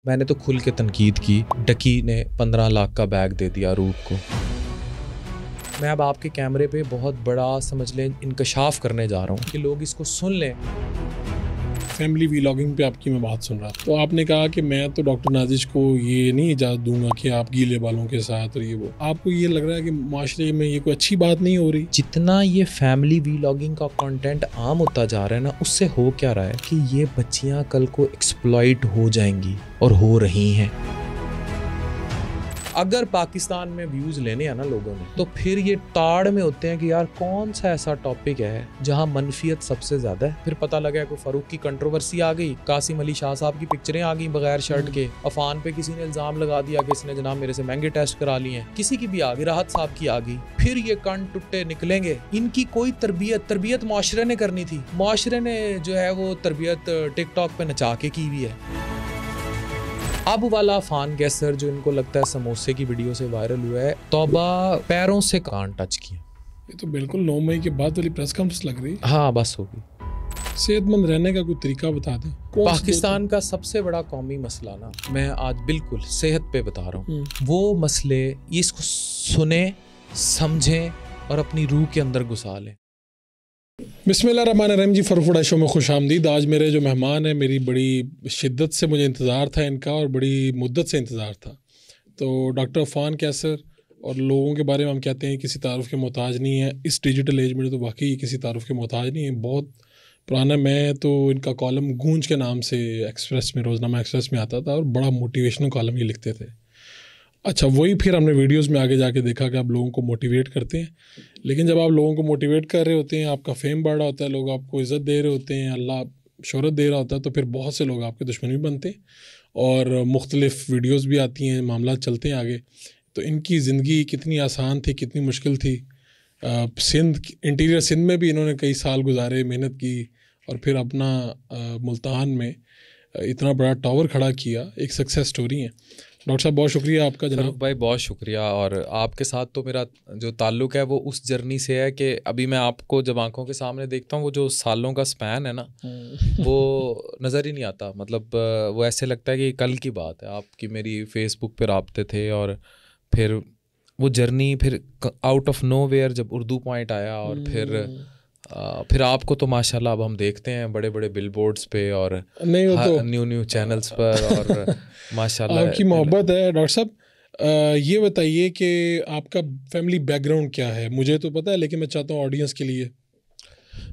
मैंने तो खुल के तनकीद की। डकी ने 15 लाख का बैग दे दिया रूप को। मैं अब आपके कैमरे पे बहुत बड़ा समझ लें इंकशाफ करने जा रहा हूँ कि लोग इसको सुन लें। फैमिली व्लॉगिंग पे आपकी मैं बात सुन रहा था, तो आपने कहा कि मैं तो डॉक्टर नाजिश को ये नहीं इजाज़त दूंगा कि आप गीले बालों के साथ और ये वो। आपको ये लग रहा है कि माशरे में ये कोई अच्छी बात नहीं हो रही? जितना ये फैमिली व्लॉगिंग का कंटेंट आम होता जा रहा है ना, उससे हो क्या रहा है कि ये बच्चियां कल को एक्सप्लॉइट हो जाएंगी और हो रही हैं। अगर पाकिस्तान में व्यूज़ लेने हैं ना लोगों ने, तो फिर ये ताड़ में होते हैं कि यार कौन सा ऐसा टॉपिक है जहां मनफियत सबसे ज़्यादा है। फिर पता लगा कोई फ़ारूक की कंट्रोवर्सी आ गई, कासिम अली शाह साहब की पिक्चरें आ गई बगैर शर्ट के, अफान पे किसी ने इल्ज़ाम लगा दिया कि इसने जनाब मेरे से महंगे टेस्ट करा लिए हैं, किसी की भी आ गई, राहत साहब की आ गई। फिर ये कान टुट्टे निकलेंगे। इनकी कोई तरबियत माशरे ने करनी थी, माशरे ने जो है वो तरबियत टिकटॉक पे नचा के की हुई है। अब वाला फान गैसर जो इनको लगता है समोसे की वीडियो से वायरल हुआ है, तौबा पैरों से कान टच किया। ये तो बिल्कुल 9 मई के बाद वाली प्रेस कॉन्फ्रेंस लग रही है। हाँ बस होगी। सेहतमंद रहने का कोई तरीका बता दें। पाकिस्तान का सबसे बड़ा कौमी मसला ना, मैं आज बिल्कुल सेहत पे बता रहा हूँ, वो मसले ये इसको सुने, समझें और अपनी रूह के अंदर घुसा लें। बिस्मिल्लाहिर्रहमानिर्रहीम जी, फ़ारूक शो में खुश आमदीद। आज मेरे जो मेहमान हैं, मेरी बड़ी शिद्दत से मुझे इंतज़ार था इनका और बड़ी मुद्दत से इंतज़ार था। तो डॉक्टर अफान कैसर, और लोगों के बारे में हम कहते हैं किसी तारुफ़ के मोहताज नहीं है। इस डिजिटल एज में तो वाकई किसी तारुफ़ के मोहताज नहीं है, बहुत पुराना। मैं तो इनका कॉलम गूंज के नाम से एक्सप्रेस में, रोज़नामा एक्सप्रेस में आता था और बड़ा मोटिवेशनल कॉलम ये लिखते थे। अच्छा, वही फिर हमने वीडियोस में आगे जाके देखा कि आप लोगों को मोटिवेट करते हैं, लेकिन जब आप लोगों को मोटिवेट कर रहे होते हैं, आपका फेम बढ़ रहा होता है, लोग आपको इज़्ज़त दे रहे होते हैं, अल्लाह शोहरत दे रहा होता है, तो फिर बहुत से लोग आपके दुश्मन भी बनते हैं और मुख्तलिफ़ वीडियोस भी आती हैं, मामला चलते हैं आगे। तो इनकी ज़िंदगी कितनी आसान थी, कितनी मुश्किल थी। सिंध, इंटीरियर सिंध में भी इन्होंने कई साल गुजारे, मेहनत की और फिर अपना मुल्तान में इतना बड़ा टावर खड़ा किया। एक सक्सेस स्टोरी है। डॉक्टर साहब बहुत शुक्रिया आपका जनाब। भाई बहुत शुक्रिया। और आपके साथ तो मेरा जो ताल्लुक़ है वो उस जर्नी से है कि अभी मैं आपको जब आंखों के सामने देखता हूँ, वो जो सालों का स्पैन है ना, वो नज़र ही नहीं आता। मतलब वो ऐसे लगता है कि कल की बात है। आपकी मेरी फेसबुक पे राब्ते थे और फिर वो जर्नी, फिर आउट ऑफ नो वेयर जब उर्दू पॉइंट आया और फिर आपको तो माशाल्लाह अब हम देखते हैं बड़े बड़े बिलबोर्ड्स पे और न्यू चैनल्स पर और माशाल्लाह आपकी मोहब्बत है। डॉक्टर साहब ये बताइए कि आपका फैमिली बैकग्राउंड क्या है? मुझे तो पता है, लेकिन मैं चाहता हूँ ऑडियंस के लिए।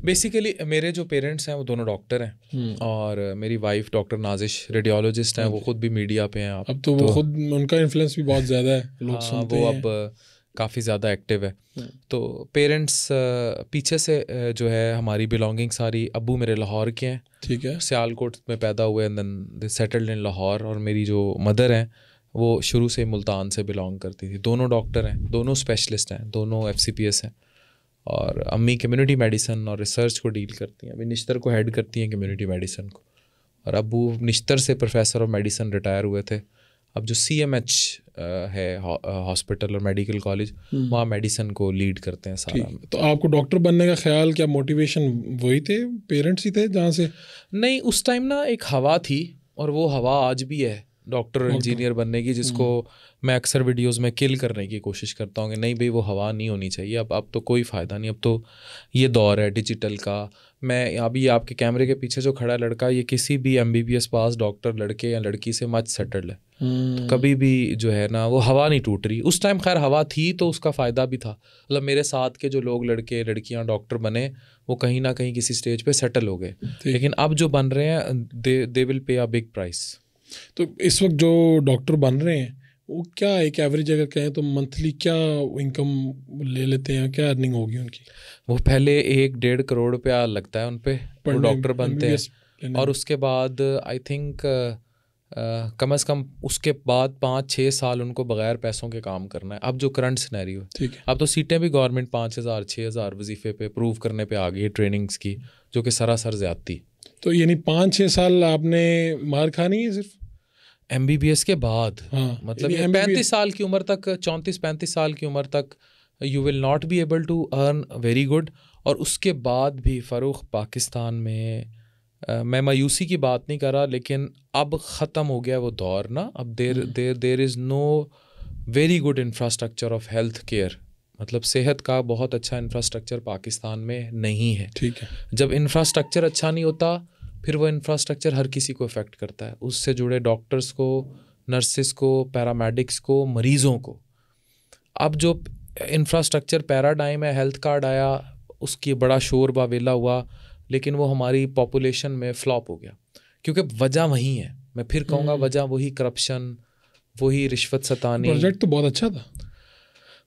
बेसिकली मेरे जो पेरेंट्स हैं वो दोनों डॉक्टर हैं और मेरी वाइफ डॉक्टर नाजिश रेडियोलॉजिस्ट हैं। वो खुद भी मीडिया पे हैं। अब तो वो खुद, उनका इन्फ्लुएंस भी बहुत ज़्यादा है, लोग सुनते हैं। वो अब काफ़ी ज़्यादा एक्टिव है। तो पेरेंट्स पीछे से जो है हमारी बिलोंगिंग सारी, अब्बू मेरे लाहौर के हैं, ठीक है, सियालकोट में पैदा हुए and then they settled in Lahore. और मेरी जो मदर हैं वो शुरू से मुल्तान से बिलोंग करती थी। दोनों डॉक्टर हैं, दोनों स्पेशलिस्ट हैं, दोनों FCPS हैं। और अम्मी कम्युनिटी मेडिसन और रिसर्च को डील करती हैं, अभी निश्तर को हेड करती हैं कम्युनिटी मेडिसन को। और अब्बू निश्तर से प्रोफेसर ऑफ मेडिसन रिटायर हुए थे। अब जो CMH है हॉस्पिटल और मेडिकल कॉलेज, वहाँ मेडिसन को लीड करते हैं सारा। तो आपको डॉक्टर बनने का ख्याल, क्या मोटिवेशन वही थे, पेरेंट्स ही थे जहाँ से? नहीं, उस टाइम ना एक हवा थी और वो हवा आज भी है डॉक्टर इंजीनियर बनने की, जिसको मैं अक्सर वीडियोस में किल करने की कोशिश करता हूँ कि नहीं भाई वो हवा नहीं होनी चाहिए। अब तो कोई फ़ायदा नहीं। अब तो ये दौर है डिजिटल का। मैं अभी आपके कैमरे के पीछे जो खड़ा लड़का, ये किसी भी MBBS पास डॉक्टर लड़के या लड़की से मच सेटल्ड है। तो कभी भी जो है ना वो हवा नहीं टूट रही। उस टाइम खैर हवा थी तो उसका फ़ायदा भी था। मतलब मेरे साथ के जो लोग लड़के लड़कियाँ डॉक्टर बने, वो कहीं ना कहीं किसी स्टेज पे सेटल हो गए। लेकिन अब जो बन रहे हैं they will pay a big price. तो इस वक्त जो डॉक्टर बन रहे हैं वो क्या एक एवरेज अगर कहें तो मंथली क्या इनकम ले लेते हैं, क्या अर्निंग होगी उनकी? वो पहले 1-1.5 करोड़ रुपया लगता है उन पे, वो डॉक्टर बनते हैं। और उसके बाद आई थिंक कम से कम उसके बाद 5-6 साल उनको बगैर पैसों के काम करना है। अब जो करंट सिनेरियो है, ठीक है, अब तो सीटें भी गवर्नमेंट 5,000-6,000 वजीफे पे प्रूव करने पे आ गई है ट्रेनिंग्स की, जो कि सरासर ज्यादती। तो यानी 5-6 साल आपने मार खानी है सिर्फ MBBS के बाद? हाँ, मतलब 35 साल की उम्र तक, 34-35 साल की उम्र तक you will not be able to earn very good. और उसके बाद भी फ़ारूक पाकिस्तान में मैं मायूसी की बात नहीं कर रहा, लेकिन अब ख़त्म हो गया वो दौर ना। अब there is know very good infrastructure of health care, मतलब सेहत का बहुत अच्छा इंफ्रास्ट्रक्चर पाकिस्तान में नहीं है। ठीक है। जब इंफ्रास्ट्रक्चर अच्छा नहीं होता, फिर वो इंफ्रास्ट्रक्चर हर किसी को इफ़ेक्ट करता है, उससे जुड़े डॉक्टर्स को, नर्सिस को, पैरामेडिक्स को, मरीज़ों को। अब जो इंफ्रास्ट्रक्चर पैराडाइम है, हेल्थ कार्ड आया, उसकी बड़ा शोर बावेला हुआ, लेकिन वो हमारी पॉपुलेशन में फ्लॉप हो गया, क्योंकि वजह वही है। मैं फिर कहूँगा वजह वही करप्शन, वही रिश्वत सतानी। प्रोजेक्ट तो बहुत अच्छा था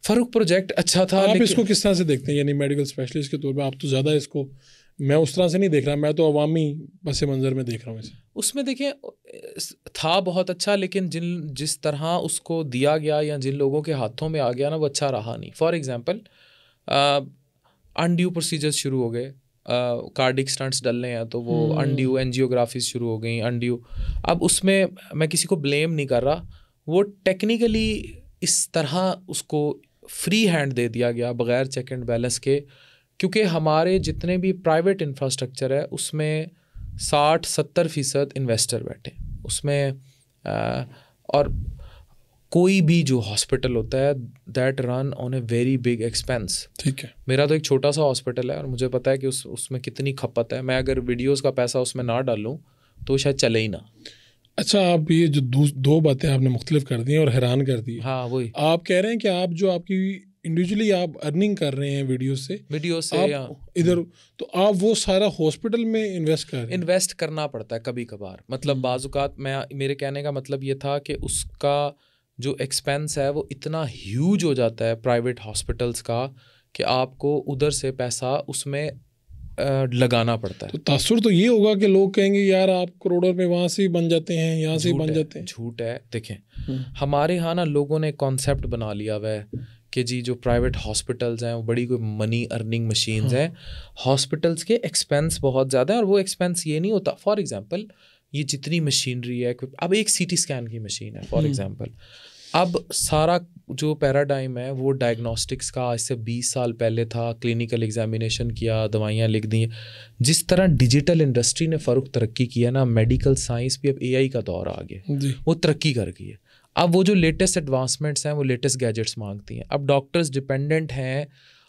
फ़ारूक, प्रोजेक्ट अच्छा था। आप इसको किस तरह से देखते हैं, यानी मेडिकल स्पेशलिस्ट के तौर पे? आप तो ज़्यादा इसको, मैं उस तरह से नहीं देख रहा, मैं तो अवामी पस मंज़र में देख रहा हूँ इसे। उसमें देखें, था बहुत अच्छा, लेकिन जिस तरह उसको दिया गया या जिन लोगों के हाथों में आ गया ना, वो अच्छा रहा नहीं। फॉर एग्ज़ाम्पल, अनड्यू प्रोसीजर्स शुरू हो गए, कार्डिक स्टंट्स डलने हैं तो वो अनड्यू एंजियोग्राफी शुरू हो गई, अनड्यू। अब उसमें मैं किसी को ब्लेम नहीं कर रहा, वो टेक्निकली इस तरह उसको फ्री हैंड दे दिया गया बग़ैर चेक एंड बैलेंस के, क्योंकि हमारे जितने भी प्राइवेट इंफ्रास्ट्रक्चर है उसमें 60-70% इन्वेस्टर बैठे उसमें। और कोई भी जो हॉस्पिटल होता है that run on a very big expense. ठीक है। मेरा तो एक छोटा सा हॉस्पिटल है और मुझे पता है कि उसमें कितनी खपत है। मैं अगर वीडियोस का पैसा उसमें ना डालूं तो शायद चले ही ना। अच्छा, आप ये जो दो बातें आपने मुख्तलिफ कर दी और हैरान कर दी। हाँ, वही आप कह रहे हैं कि आप जो आपकी इंडिविजुअली आप अर्निंग कर रहे हैं वीडियो से या इधर, तो आप वो सारा हॉस्पिटल में इन्वेस्ट कर रहे हैं? इन्वेस्ट करना पड़ता है कभी कभार, मतलब बाजुकात। मेरे कहने का मतलब ये था कि उसका जो एक्सपेंस है वो इतना ह्यूज हो जाता है प्राइवेट हॉस्पिटल्स का कि आपको उधर से पैसा उसमें लगाना पड़ता है। तो तासुर तो ये होगा कि लोग कहेंगे यार आप करोड़ों में वहाँ से ही बन जाते हैं, यहाँ से ही बन जाते हैं। झूठ है। देखें, हमारे यहाँ ना लोगों ने कॉन्सेप्ट बना लिया हुआ है कि जी जो प्राइवेट हॉस्पिटल्स हैं वो बड़ी कोई मनी अर्निंग मशीन्स हैं। हॉस्पिटल्स के एक्सपेंस बहुत ज़्यादा है और वो एक्सपेंस ये नहीं होता। फॉर एग्जांपल, ये जितनी मशीनरी है, अब एक सीटी स्कैन की मशीन है फॉर एग्जांपल, अब सारा जो पैराडाइम है वो डायग्नोस्टिक्स का आज से 20 साल पहले था। क्लिनिकल एग्जामिनेशन किया, दवाइयाँ लिख दी। जिस तरह डिजिटल इंडस्ट्री ने फ़र्क तरक्की किया ना, मेडिकल साइंस भी अब AI का दौर आ गया, वो तरक्की कर गई है। अब वो जो लेटेस्ट एडवांसमेंट्स हैं वो लेटेस्ट गैजेट्स मांगती हैं। अब डॉक्टर्स डिपेंडेंट हैं।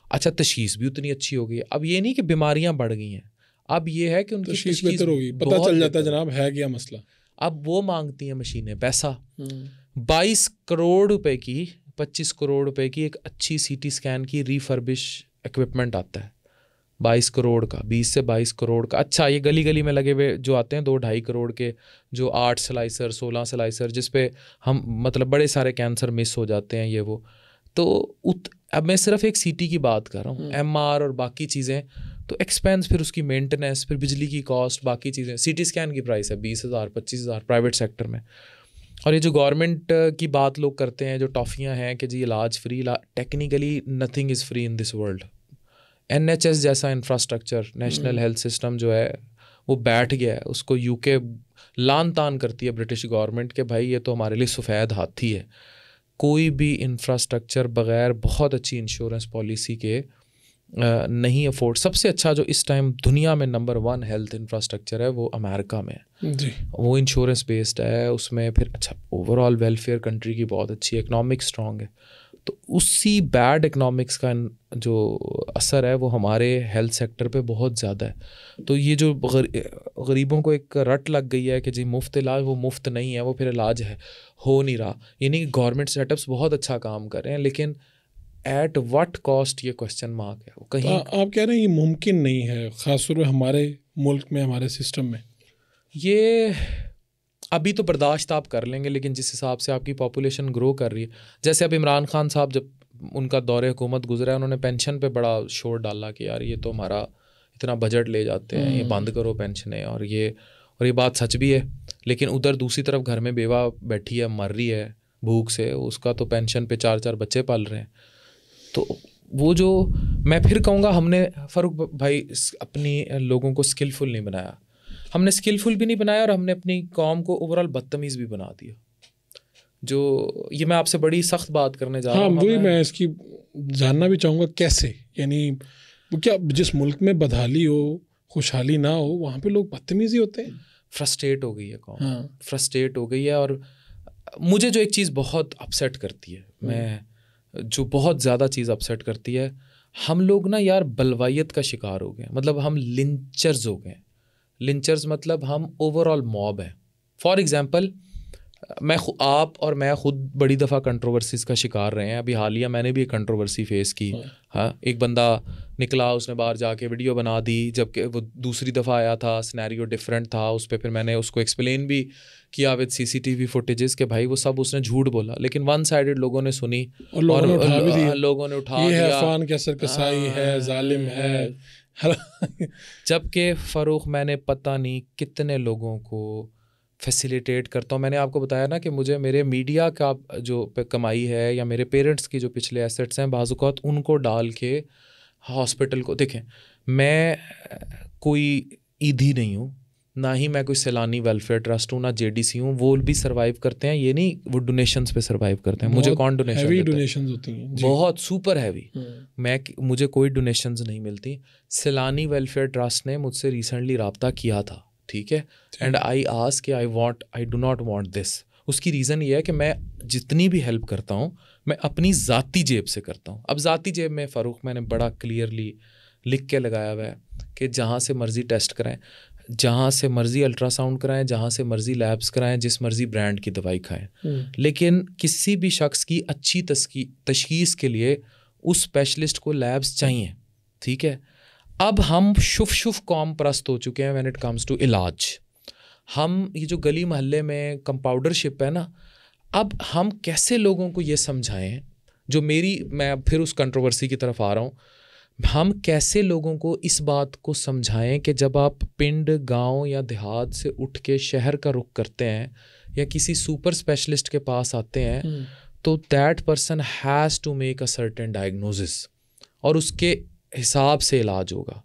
अच्छा, तशखीस भी उतनी अच्छी हो गई। अब ये नहीं कि बीमारियां बढ़ गई हैं, अब ये है कि उनकी तशखीस बेहतर होगी, पता चल जाता है जनाब है क्या मसला। अब वो मांगती हैं मशीनें पैसा। 22 करोड़ रुपए की, 25 करोड़ रुपए की एक अच्छी CT स्कैन की रिफर्बिश इक्विपमेंट आता है। 22 करोड़ का, 20 से 22 करोड़ का। अच्छा, ये गली गली में लगे हुए जो आते हैं 2-2.5 करोड़ के, जो 8 स्लाइसर 16 स्लाइसर, जिस पे हम मतलब बड़े सारे कैंसर मिस हो जाते हैं, ये वो। तो अब मैं सिर्फ एक CT की बात कर रहा हूँ, MR और बाकी चीज़ें तो एक्सपेंस, फिर उसकी मेंटेनेंस, फिर बिजली की कॉस्ट, बाकी चीज़ें। CT स्कैन की प्राइस है 20,000 25,000 प्राइवेट सेक्टर में। और ये जो गवर्नमेंट की बात लोग करते हैं, जो टॉफ़ियाँ हैं कि जी इलाज free, technically nothing is free in this world. NHS जैसा इंफ्रास्ट्रक्चर, नेशनल हेल्थ सिस्टम जो है वो बैठ गया है, उसको UK लान तान करती है ब्रिटिश गवर्नमेंट के भाई ये तो हमारे लिए सफ़ेद हाथी है। कोई भी इंफ्रास्ट्रक्चर बग़ैर बहुत अच्छी इंश्योरेंस पॉलिसी के नहीं अफोर्ड। सबसे अच्छा जो इस टाइम दुनिया में नंबर 1 हेल्थ इंफ्रास्ट्रक्चर है वो अमेरिका में है जी। वो इंश्योरेंस बेस्ड है, उसमें फिर अच्छा ओवरऑल वेलफेयर कंट्री की बहुत अच्छी, इकनॉमिक स्ट्रॉन्ग है। तो उसी बैड इकनॉमिक्स का जो असर है वो हमारे हेल्थ सेक्टर पे बहुत ज़्यादा है। तो ये जो गरीबों को एक रट लग गई है कि जी मुफ्त इलाज, वो मुफ्त नहीं है, वो फिर इलाज है हो नहीं रहा। यानी कि गवर्नमेंट सेटअप्स बहुत अच्छा काम कर रहे हैं, लेकिन एट व्हाट कॉस्ट, ये क्वेश्चन मार्क है। वो कहीं तो आप कह रहे हैं ये मुमकिन नहीं है, ख़ासतौर पर हमारे मुल्क में, हमारे सिस्टम में। ये अभी तो बर्दाश्त आप कर लेंगे, लेकिन जिस हिसाब से आपकी पॉपुलेशन ग्रो कर रही है, जैसे अब इमरान खान साहब जब उनका दौरे हुकूमत गुजरा है, उन्होंने पेंशन पे बड़ा शोर डाला कि यार ये तो हमारा इतना बजट ले जाते हैं, ये बंद करो पेंशनें। और ये बात सच भी है, लेकिन उधर दूसरी तरफ घर में बेवा बैठी है, मर रही है भूख से, उसका तो पेंशन पे 4-4 बच्चे पाल रहे हैं। तो वो जो मैं फिर कहूँगा, हमने फ़ारूक भाई अपनी लोगों को स्किलफुल नहीं बनाया। हमने स्किलफुल भी नहीं बनाया और हमने अपनी कौम को ओवरऑल बदतमीज़ भी बना दिया। जो ये मैं आपसे बड़ी सख्त बात करने जा रहा हूँ। हाँ, वही मैं इसकी जानना भी चाहूँगा कैसे, यानी वो क्या जिस मुल्क में बदहाली हो, खुशहाली ना हो, वहाँ पे लोग बदतमीजी होते हैं। फ्रस्ट्रेट हो गई है कौन, हाँ। फ्रस्ट्रेट हो गई है। और मुझे जो एक चीज़ बहुत अपसेट करती है, मैं जो बहुत ज़्यादा चीज़ अपसेट करती है, हम लोग ना यार बलवाइयत का शिकार हो गए। मतलब हम लिंचर्स हो गए। लिंचर्स मतलब हम ओवरऑल मॉब हैं। फॉर एग्जांपल आप और मैं खुद बड़ी दफ़ा कंट्रोवर्सीज़ का शिकार रहे हैं। अभी हालिया मैंने भी एक कंट्रोवर्सी फेस की। हाँ, एक बंदा निकला, उसने बाहर जाके वीडियो बना दी, जबकि वो दूसरी दफ़ा आया था, सिनेरियो डिफरेंट था। उस पर फिर मैंने उसको एक्सप्लेन भी किया विद CCTV फुटेजेस कि भाई वो सब उसने झूठ बोला, लेकिन वन साइडेड लोगों ने सुनी और लोगों ने उठा भी दिया। लोगों ने उठा ये दिया, है फ़ान कैसर कसाई है, जालिम है। जबकि फ़ारूक मैंने पता नहीं कितने लोगों को फैसिलिटेट करता हूँ। मैंने आपको बताया ना कि मुझे मेरे मीडिया का जो कमाई है या मेरे पेरेंट्स की जो पिछले एसेट्स हैं, बाज़ औक़ात उनको डाल के हॉस्पिटल को, देखें मैं कोई ईदी नहीं हूँ, ना ही मैं कोई सैलानी वेलफेयर ट्रस्ट हूँ, ना JDC हूँ। वो भी सर्वाइव करते हैं, ये नहीं वो डोनेशंस पे सर्वाइव करते हैं। मुझे कौन डोनेशन देता है? डोनेशंस होती हैं बहुत सुपर हैवी। मुझे कोई डोनेशंस नहीं मिलती। सैलानी वेलफेयर ट्रस्ट ने मुझसे रिसेंटली रब्ता किया था, ठीक है, एंड आई आस्क कि आई डू नॉट वांट दिस। उसकी रीज़न ये है कि मैं जितनी भी हेल्प करता हूँ मैं अपनी ज़ाती जेब से करता हूँ। अब ज़ाती जेब में फ़ारूक मैंने बड़ा क्लियरली लिख के लगाया हुआ है कि जहाँ से मर्ज़ी टेस्ट कराएं, जहाँ से मर्ज़ी अल्ट्रासाउंड कराएं, जहाँ से मर्ज़ी लैब्स कराएं, जिस मर्ज़ी ब्रांड की दवाई खाएं, लेकिन किसी भी शख्स की अच्छी तशखीस के लिए उस स्पेशलिस्ट को लैब्स चाहिए, ठीक है। अब हम शुफ कौम परस्त हो चुके हैं व्हेन इट कम्स टू इलाज। हम ये जो गली मोहल्ले में कंपाउंडरशिप है ना, अब हम कैसे लोगों को ये समझाएं, जो मैं फिर उस कंट्रोवर्सी की तरफ आ रहा हूँ, हम कैसे लोगों को इस बात को समझाएं कि जब आप पिंड, गांव या देहात से उठ के शहर का रुख करते हैं या किसी सुपर स्पेशलिस्ट के पास आते हैं, तो that person has to make a certain diagnosis और उसके हिसाब से इलाज होगा।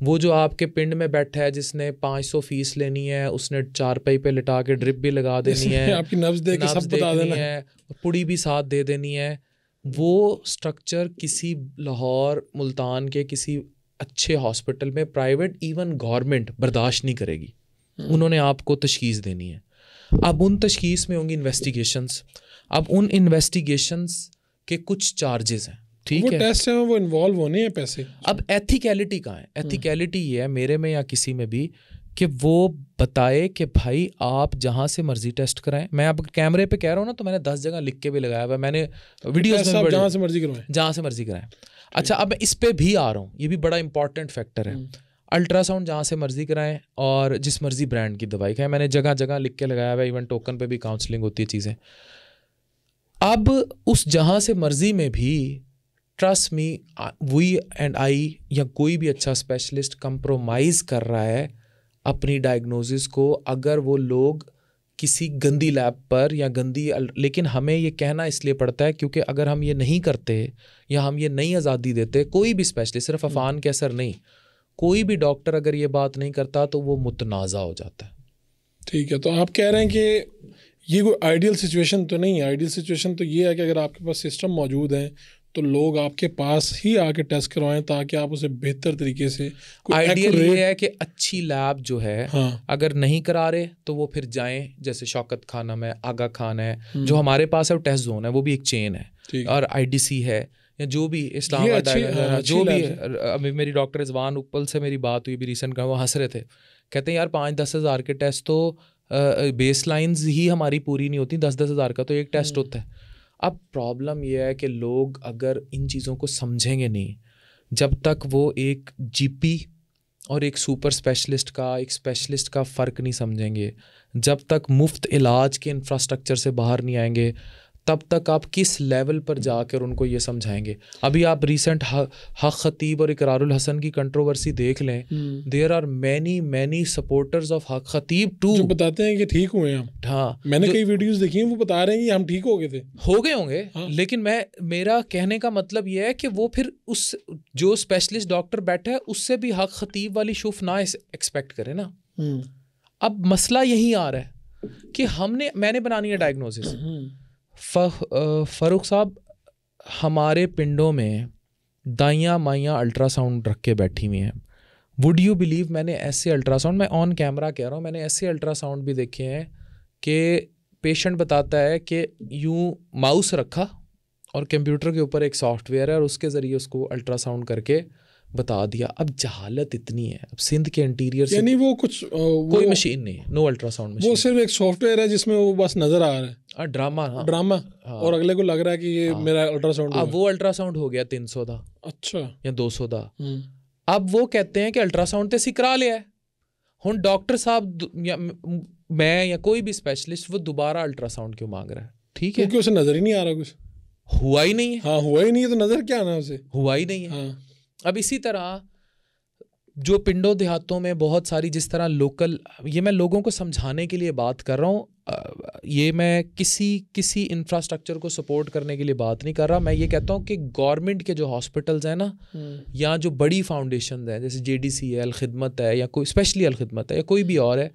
वो जो आपके पिंड में बैठा है जिसने 500 फीस लेनी है, उसने चारपाई पे लिटा के ड्रिप भी लगा देनी है, आपकी नब्ज दे के सब बता देना है, पुड़ी भी साथ दे देनी है, वो स्ट्रक्चर किसी लाहौर मुल्तान के किसी अच्छे हॉस्पिटल में, प्राइवेट इवन गवर्नमेंट बर्दाश्त नहीं करेगी। उन्होंने आपको तशखीस देनी है। अब उन तशखीस में होंगी इन्वेस्टिगेशंस। अब उन इन्वेस्टिगेशंस के कुछ चार्जेस हैं, ठीक है, टेस्ट है, वो इन्वॉल्व होने हैं पैसे। अब एथिकैलिटी कहाँ है? एथिकैलिटी ये है मेरे में या किसी में भी कि वो बताए कि भाई आप जहाँ से मर्जी टेस्ट कराएं। मैं अब कैमरे पे कह रहा हूँ ना, तो मैंने 10 जगह लिख के भी लगाया हुआ है, मैंने वीडियोस में जहाँ से मर्जी करवाएं, जहाँ से मर्जी कराएं। अच्छा, अब मैं इस पे भी आ रहा हूँ, ये भी बड़ा इंपॉर्टेंट फैक्टर है। अल्ट्रासाउंड जहाँ से मर्जी कराएं और जिस मर्जी ब्रांड की दवाई खाएं, मैंने जगह जगह लिख के लगाया हुआ है, इवन टोकन पे भी काउंसलिंग होती है चीज़ें। अब उस जहाँ से मर्जी में भी trust me, we and I या कोई भी अच्छा स्पेशलिस्ट कंप्रोमाइज़ कर रहा है अपनी डायग्नोसिस को, अगर वो लोग किसी गंदी लैब पर या लेकिन हमें ये कहना इसलिए पड़ता है क्योंकि अगर हम ये नहीं करते या हम ये नहीं आज़ादी देते, कोई भी स्पेशलिस्ट, सिर्फ अफान के असर नहीं, कोई भी डॉक्टर अगर ये बात नहीं करता तो वो मुतनाज़ा हो जाता है। ठीक है, तो आप कह रहे हैं कि ये कोई आइडियल सिचुएशन तो नहीं है। आइडियल सिचुएशन तो ये है कि अगर आपके पास सिस्टम मौजूद है तो लोग आपके पास ही आके टेस्ट करवाएं ताकि आप उसे बेहतर तरीके से। आइडियल ये है कि अच्छी लैब जो है, हाँ, अगर नहीं करा रहे तो वो फिर जाएं, जैसे शौकत खानम है, आगा खान है, जो हमारे पास है, वो टेस्ट जोन है, वो भी एक चेन है, और IDC है, या जो भी इस्लामाबाद जो भी है। अभी मेरी डॉक्टर रिजवान उपल से मेरी बात हुई भी रिसेंट का, वो हंस रहे थे, कहते हैं यार 5-10 हज़ार के टेस्ट तो बेस लाइन्स ही हमारी पूरी नहीं होती, 10-10 हज़ार का तो एक टेस्ट होता है। अब प्रॉब्लम यह है कि लोग अगर इन चीज़ों को समझेंगे नहीं, जब तक वो एक GP और एक सुपर स्पेशलिस्ट का, एक स्पेशलिस्ट का फ़र्क नहीं समझेंगे, जब तक मुफ्त इलाज के इंफ्रास्ट्रक्चर से बाहर नहीं आएंगे, तब तक आप किस लेवल पर जाकर उनको ये समझाएंगे। अभी आप रिसेंट हक खतीब और इकरारुल हसन की कंट्रोवर्सी देख लें, there are many supporters of Haq Khatib to, जो बताते हैं कि ठीक हुए हम। हाँ, मैंने कई वीडियोस देखी हैं, वो बता रहे हैं कि हम ठीक हो गए होंगे। हाँ। लेकिन मेरा कहने का मतलब ये है कि वो फिर उस जो स्पेशलिस्ट डॉक्टर बैठा है उससे भी हक खतीब वाली शुफ ना एक्सपेक्ट करे ना। अब मसला यही आ रहा है कि मैंने बनानी है डायग्नोसिस। फ़ारूक साहब, हमारे पिंडों में दाइयाँ माइयाँ अल्ट्रासाउंड रख के बैठी हुई हैं, वुड यू बिलीव, मैंने ऐसे अल्ट्रासाउंड, मैं ऑन कैमरा कह रहा हूँ, मैंने ऐसे अल्ट्रासाउंड भी देखे हैं कि पेशेंट बताता है कि यूं माउस रखा और कंप्यूटर के ऊपर एक सॉफ्टवेयर है और उसके ज़रिए उसको अल्ट्रासाउंड करके बता दिया। अब जहालत इतनी है, अब सिंध के इंटीरियर से यानी वो कुछ कोई मशीन नहीं, नो अल्ट्रासाउंड मशीन, वो सिर्फ एक सॉफ्टवेयर है जिसमें वो बस नजर आ रहा है ड्रामा। हाँ, ड्रामा। हाँ, और अगले को लग रहा है कि ये मेरा अल्ट्रासाउंड अब वो अल्ट्रासाउंड हो गया 300 दा, अच्छा या 200 दा। अब वो कहते हैं कि अल्ट्रासाउंड तो असी करा लिया है, हुण डॉक्टर साहब या मैं या कोई भी स्पेशलिस्ट वो दोबारा अल्ट्रासाउंड क्यों मांग रहा है? ठीक है, क्योंकि उसे नजर ही नहीं आ रहा कुछ, हुआ ही नहीं है। हाँ हुआ ही नहीं है तो नजर क्या आना उसे, हुआ ही नहीं है। हाँ। अब इसी तरह जो पिंडों देहातों में बहुत सारी, जिस तरह लोकल, ये मैं लोगों को समझाने के लिए बात कर रहा हूँ, ये मैं किसी इंफ्रास्ट्रक्चर को सपोर्ट करने के लिए बात नहीं कर रहा। मैं ये कहता हूँ कि गवर्नमेंट के जो हॉस्पिटल्स हैं ना, या जो बड़ी फाउंडेशन हैं जैसे JDC है, अलखिदमत है, या कोई स्पेशली अलखिदमत है या कोई भी और है,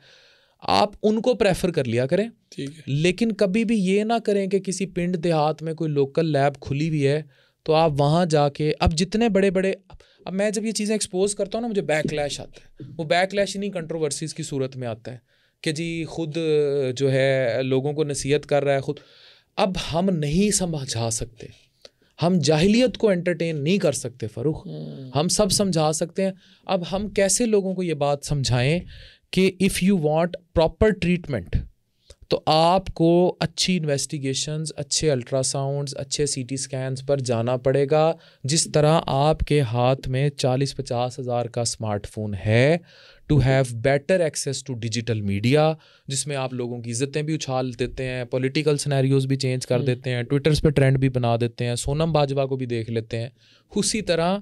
आप उनको प्रेफर कर लिया करें। ठीक है। लेकिन कभी भी ये ना करें कि किसी पिंड देहात में कोई लोकल लैब खुली हुई है तो आप वहाँ जाके, अब जितने बड़े बड़े, अब मैं जब ये चीज़ें एक्सपोज करता हूँ ना, मुझे बैकलैश आता है। वो बैकलैश इन्हीं कंट्रोवर्सीज़ की सूरत में आता है कि जी खुद जो है लोगों को नसीहत कर रहा है खुद। अब हम नहीं समझा सकते, हम जाहिलियत को एंटरटेन नहीं कर सकते फ़ारूक, हम सब समझा सकते हैं। अब हम कैसे लोगों को ये बात समझाएं कि if you want proper treatment तो आपको अच्छी इन्वेस्टिगेशंस, अच्छे अल्ट्रासाउंड्स, अच्छे CT स्कैन्स पर जाना पड़ेगा। जिस तरह आपके हाथ में 40-50 हज़ार का स्मार्टफोन है, to have better access to digital media, जिसमें आप लोगों की इज़्ज़तें भी उछाल देते हैं, पॉलिटिकल सिनेरियोज भी चेंज कर देते हैं, ट्विटर्स पे ट्रेंड भी बना देते हैं, सोनम बाजवा को भी देख लेते हैं। उसी तरह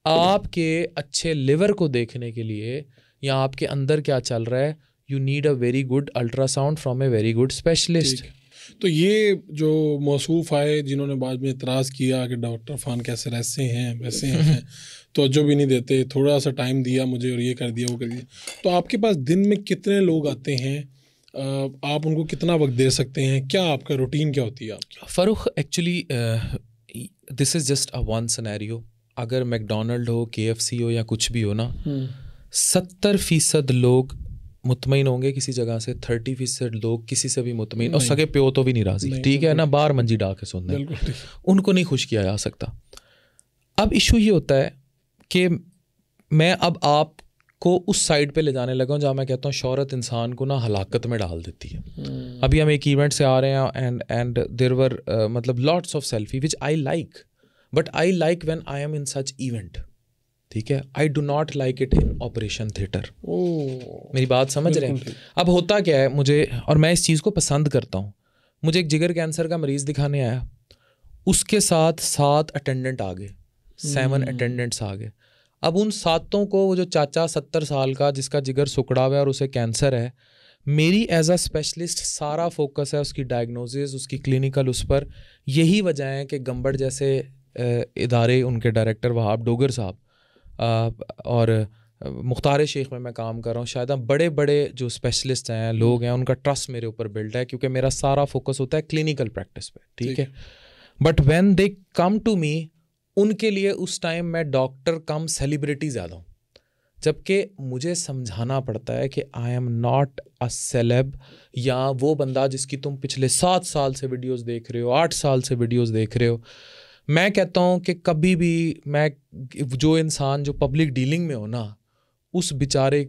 आपके अच्छे लिवर को देखने के लिए या आपके अंदर क्या चल रहा है, you need a very good ultrasound from a very good specialist। तो ये जो मौसूफ आए जिन्होंने बाद में इतराज़ किया कि डॉक्टर फ़ान कैसर ऐसे हैं वैसे हैं, तो जो भी नहीं देते, थोड़ा सा टाइम दिया मुझे और ये कर दिया वो कर दिया, तो आपके पास दिन में कितने लोग आते हैं, आप उनको कितना वक्त दे सकते हैं, क्या आपका रूटीन क्या होती है आपकी? Farooq, actually this is just a one scenario. अगर मैकडोनल्ड हो, KFC हो या कुछ भी हो ना, 70% लोग मुतमईन होंगे किसी जगह से, 30% लोग किसी से भी मुतमईन, और सगे प्यो तो भी नहीं राजी, ठीक है ना, बाहर मंजी डा के सुन रहे, उनको नहीं खुश किया जा सकता। अब इशू ये होता है कि मैं अब आपको उस साइड पे ले जाने लगा हूँ जहाँ मैं कहता हूँ शोहरत इंसान को ना हलाकत में डाल देती है। अभी हम एक इवेंट से आ रहे हैं एंड देयर वर मतलब lots of selfie which I like, but I like when I am in such event, ठीक है। आई do not like it in operation theatre. मेरी बात समझ रहे हैं? अब होता क्या है मुझे, और मैं इस चीज़ को पसंद करता हूँ, मुझे एक जिगर कैंसर का मरीज़ दिखाने आया, उसके साथ 7 अटेंडेंट आ गए, 7 अटेंडेंट्स आ गए। अब उन 7 को वो जो चाचा 70 साल का जिसका जिगर सुकड़ा हुआ है और उसे कैंसर है, मेरी एज अ स्पेशलिस्ट सारा फोकस है उसकी डायग्नोसिस, उसकी क्लिनिकल उस पर। यही वजह है कि गंबड़ जैसे इदारे, उनके डायरेक्टर वहाब डोगर साहब और मुख्तार शेख में मैं काम कर रहा हूँ, शायद हम बड़े बड़े जो स्पेशलिस्ट हैं, लोग हैं, उनका ट्रस्ट मेरे ऊपर बिल्ड है क्योंकि मेरा सारा फोकस होता है क्लिनिकल प्रैक्टिस पे, ठीक है। But when they come to me, उनके लिए उस टाइम मैं डॉक्टर कम सेलिब्रिटी ज़्यादा हूँ, जबकि मुझे समझाना पड़ता है कि I am not a celeb, या वो बंदा जिसकी तुम पिछले 7 साल से वीडियोस देख रहे हो, 8 साल से वीडियोस देख रहे हो। मैं कहता हूँ कि कभी भी मैं, जो इंसान जो पब्लिक डीलिंग में हो ना, उस बेचारे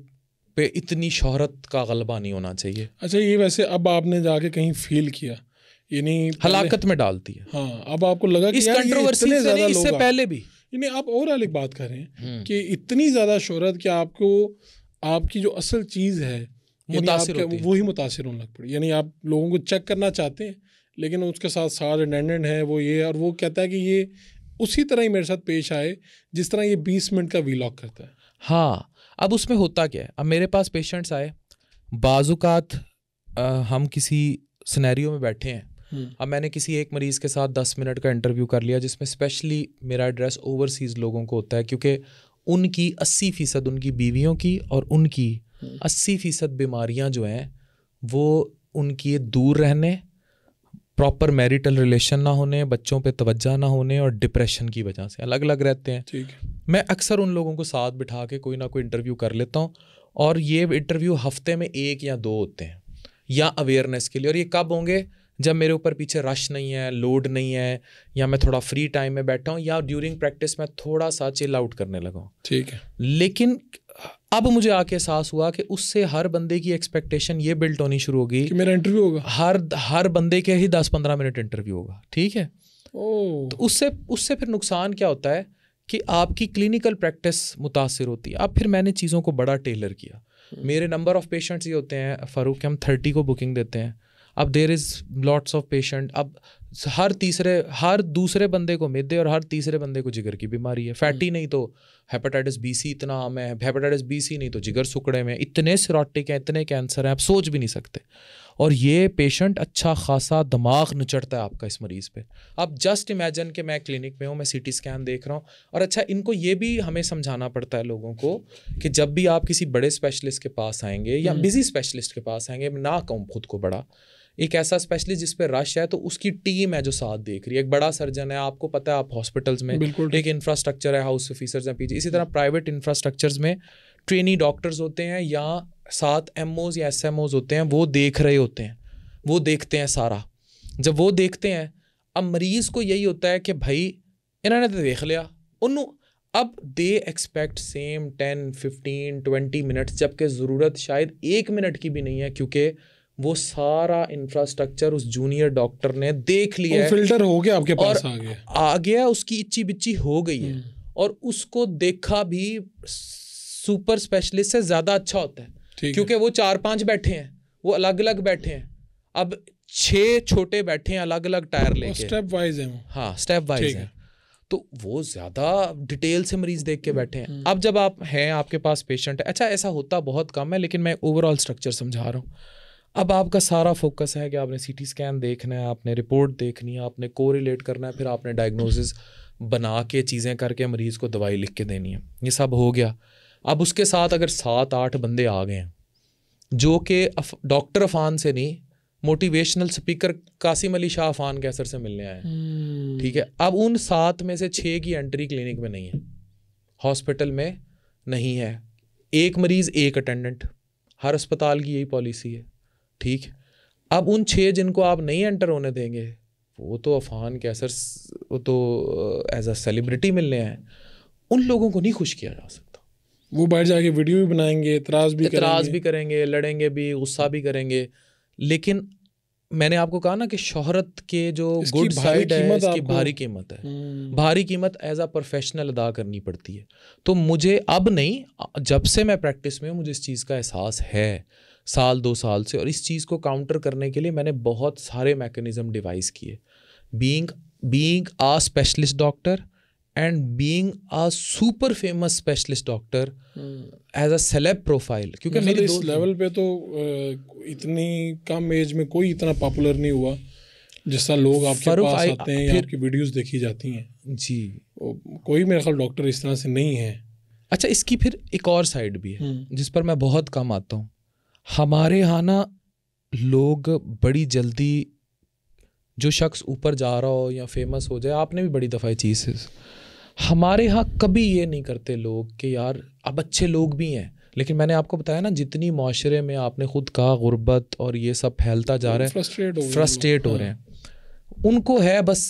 पे इतनी शोहरत का गलबा नहीं होना चाहिए। अच्छा, ये वैसे अब आपने जाके कहीं फील किया, यानी हलाकत में डालती है। हाँ, अब आपको लगा कि इस यार कंट्रोवर्सी से नहीं, इससे पहले भी, यानी आप और अलग बात कर रहे हैं कि इतनी ज़्यादा शोहरत कि आपको आपकी जो असल चीज़ है मुतासिर होती है, वही मुतासिर होने लग पड़ी। यानी आप लोगों को चेक करना चाहते हैं लेकिन उसके साथ 7 अटेंडेंट है, वो ये, और वो कहता है कि ये उसी तरह ही मेरे साथ पेश आए जिस तरह ये 20 मिनट का वीलॉग करता है। हाँ, अब उसमें होता क्या है, अब मेरे पास पेशेंट्स आए, बाजुकात हम किसी सिनेरियो में बैठे हैं, अब मैंने किसी एक मरीज़ के साथ 10 मिनट का इंटरव्यू कर लिया, जिसमें स्पेशली मेरा एड्रेस ओवरसीज़ लोगों को होता है क्योंकि उनकी 80% उनकी बीवियों की और उनकी 80% बीमारियां जो हैं वो उनकी दूर रहने, प्रॉपर मैरिटल रिलेशन ना होने, बच्चों पे तवज्जो ना होने और डिप्रेशन की वजह से अलग अलग रहते हैं। ठीक है। मैं अक्सर उन लोगों को साथ बिठा के कोई ना कोई इंटरव्यू कर लेता हूँ, और ये इंटरव्यू हफ्ते में 1 या 2 होते हैं, या अवेयरनेस के लिए। और ये कब होंगे? जब मेरे ऊपर पीछे रश नहीं है, लोड नहीं है, या मैं थोड़ा फ्री टाइम में बैठा हूँ, या ड्यूरिंग प्रैक्टिस में थोड़ा सा चिल आउट करने लगा हूँ। ठीक है। लेकिन अब मुझे आके एहसास हुआ कि उससे हर बंदे की एक्सपेक्टेशन ये बिल्ट होनी शुरू होगी कि मेरा इंटरव्यू होगा, हर बंदे के ही 10-15 मिनट इंटरव्यू होगा। ठीक है। तो उससे फिर नुकसान क्या होता है कि आपकी क्लिनिकल प्रैक्टिस मुतासिर होती है। अब फिर मैंने चीज़ों को बड़ा टेलर किया। मेरे नंबर ऑफ़ पेशेंट्स ये होते हैं फ़ारूक के, हम 30 को बुकिंग देते हैं। अब there is lots of patient. अब हर दूसरे बंदे को मिदे और हर तीसरे बंदे को जिगर की बीमारी है। फैटी नहीं तो हेपेटाइटिस बी सी इतना आम है, हेपेटाइटिस बी सी नहीं तो जिगर सुकड़े में, इतने सिरोटिक हैं, इतने कैंसर हैं, आप सोच भी नहीं सकते। और ये पेशेंट अच्छा खासा दिमाग नचड़ता है आपका इस मरीज़ पे। अब जस्ट इमेजिन कि मैं क्लिनिक में हूँ, मैं सीटी स्कैन देख रहा हूँ, और अच्छा इनको ये भी हमें समझाना पड़ता है लोगों को कि जब भी आप किसी बड़े स्पेशलिस्ट के पास आएंगे या बिजी स्पेशलिस्ट के पास आएंगे, ना कहूँ खुद को बड़ा, एक ऐसा स्पेशलिस्ट जिस पे रश है, तो उसकी टीम है जो साथ देख रही है। एक बड़ा सर्जन है, आपको पता है, आप हॉस्पिटल्स में एक इंफ्रास्ट्रक्चर है, हाउस ऑफिसर्स हैं पीछे। इसी तरह प्राइवेट इंफ्रास्ट्रक्चर्स में ट्रेनी डॉक्टर्स होते हैं, या 7 MOs या SMOs होते हैं, वो देख रहे होते हैं, वो देखते हैं सारा। जब वो देखते हैं, अब मरीज़ को यही होता है कि भाई इन्होंने तो देख लिया उन्हों, अब दे एक्सपेक्ट सेम 10, 15, 20 मिनट्स, जबकि ज़रूरत शायद 1 मिनट की भी नहीं है, क्योंकि वो सारा इंफ्रास्ट्रक्चर उस जूनियर डॉक्टर ने देख लिया है, फिल्टर हो गया आपके पास, आ गया, उसकी इच्ची बिच्ची हो गई है, और उसको देखा भी सुपर स्पेशलिस्ट से ज़्यादा अच्छा होता है, क्योंकि वो 4-5 बैठे हैं, वो अलग अलग बैठे हैं। अब 6 छोटे बैठे हैं अलग अलग टायर लेके, स्टेप वाइज है। हाँ, स्टेप वाइज है, तो वो ज़्यादा डिटेल से मरीज़ देख के बैठे हैं। अब जब आप हैं, आपके पास पेशेंट है, अच्छा ऐसा होता बहुत कम है, लेकिन मैं ओवरऑल स्ट्रक्चर समझा रहा हूँ। अब आपका सारा फोकस है कि आपने सीटी स्कैन देखना है, आपने रिपोर्ट देखनी है, आपने कोरिलेट करना है, फिर आपने डायग्नोसिस बना के चीज़ें करके मरीज़ को दवाई लिख के देनी है। ये सब हो गया। अब उसके साथ अगर 7-8 बंदे आ गए हैं जो कि डॉक्टर अफान से नहीं, मोटिवेशनल स्पीकर कासिम अली शाह अफान कैसर से मिलने आए हैं, ठीक है। अब उन 7 में से 6 की एंट्री क्लिनिक में नहीं है, हॉस्पिटल में नहीं है। 1 मरीज़ 1 अटेंडेंट, हर अस्पताल की यही पॉलिसी है, ठीक। अब उन 6 जिनको आप नहीं एंटर होने देंगे, वो तो अफान कैसर, वो तो एज अ सेलिब्रिटी मिलने हैं, उन लोगों को नहीं खुश किया जा सकता। वो बाहर जाके वीडियो भी बनाएंगे, इतराज़ भी करेंगे, लड़ेंगे भी, गुस्सा भी करेंगे। लेकिन मैंने आपको कहा ना कि शोहरत के जो गुड साइड है, इसकी भारी कीमत है, भारी कीमत एज अ प्रोफेशनल अदा करनी पड़ती है। तो मुझे अब नहीं, जब से मैं प्रैक्टिस में हूँ, मुझे इस चीज़ का एहसास है, 1-2 साल से। और इस चीज़ को काउंटर करने के लिए मैंने बहुत सारे मैकेनिज़्म डिवाइस किए, being a specialist doctor and being a super famous specialist doctor as a celeb profile. क्योंकि मेरी इस लेवल पे तो इतनी कम एज में कोई इतना पॉपुलर नहीं हुआ जिसका लोग आपके पास आते हैं या आपकी वीडियोस देखी जाती हैं जी। कोई मेरे ख्याल डॉक्टर इस तरह से नहीं है। अच्छा, इसकी फिर एक और साइड भी है जिस पर मैं बहुत कम आता हूँ। हमारे यहाँ ना लोग बड़ी जल्दी, जो शख्स ऊपर जा रहा हो या फेमस हो जाए, आपने भी बड़ी दफ़ा चीज़, हमारे यहाँ कभी ये नहीं करते लोग कि यार, अब अच्छे लोग भी हैं, लेकिन मैंने आपको बताया ना, जितनी माशरे में आपने खुद कहा गुर्बत और ये सब फैलता जा रहा है, फ्रस्ट्रेट हो रहे हैं, उनको है बस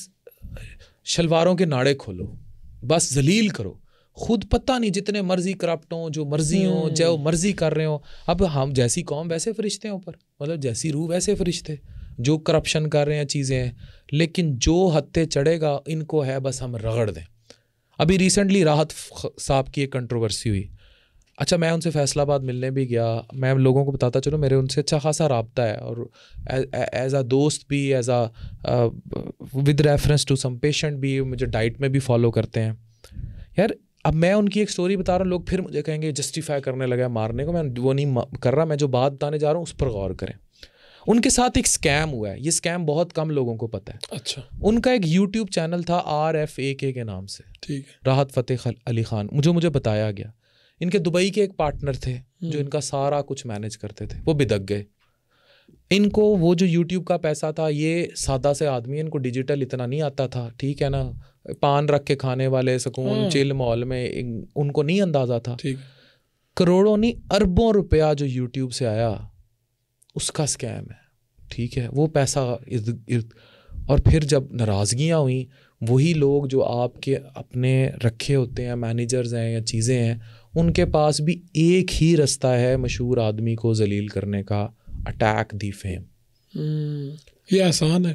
शलवारों के नाड़े खोलो, बस जलील करो, खुद पता नहीं जितने मर्जी करप्ट हों, जो मर्जी हों, जो मर्जी कर रहे हों। अब हम जैसी कौम वैसे फरिश्ते हैं ऊपर, मतलब जैसी रूह वैसे फरिश्ते, जो करप्शन कर रहे हैं चीज़ें हैं, लेकिन जो हत्ते चढ़ेगा इनको है बस हम रगड़ दें। अभी रिसेंटली राहत साहब की एक कंट्रोवर्सी हुई। अच्छा, मैं उनसे फैसलाबाद मिलने भी गया, मैं लोगों को बताता चलो मेरे उनसे अच्छा खासा राब्ता है, और एज अ दोस्त भी, as a with reference to some patient भी, मुझे डाइट में भी फॉलो करते हैं यार। अब मैं उनकी एक स्टोरी बता रहा हूँ, लोग फिर मुझे कहेंगे जस्टिफाई करने लगा मारने को, मैं वो नहीं कर रहा, मैं जो बात बताने जा रहा हूँ उस पर गौर करें। उनके साथ एक स्कैम हुआ है, ये स्कैम बहुत कम लोगों को पता है। अच्छा। उनका एक यूट्यूब चैनल था RFAK के नाम से, ठीक है, राहत फ़तेह अली ख़ान, मुझे बताया गया। इनके दुबई के एक पार्टनर थे जो इनका सारा कुछ मैनेज करते थे, वो बिदक गए। इनको वो जो यूट्यूब का पैसा था, ये सादा से आदमी, इनको डिजिटल इतना नहीं आता था, ठीक है ना, पान रख के खाने वाले सुकून चिल मॉल में, उनको नहीं अंदाजा था। करोड़ों नहीं अरबों रुपया जो यूट्यूब से आया उसका स्कैम है, ठीक है, वो पैसा और फिर जब नाराज़गियाँ हुई, वही लोग जो आपके अपने रखे होते हैं, मैनेजर्स हैं या चीज़ें हैं, उनके पास भी एक ही रास्ता है मशहूर आदमी को जलील करने का, अटैक दी फेम। ये आसान है,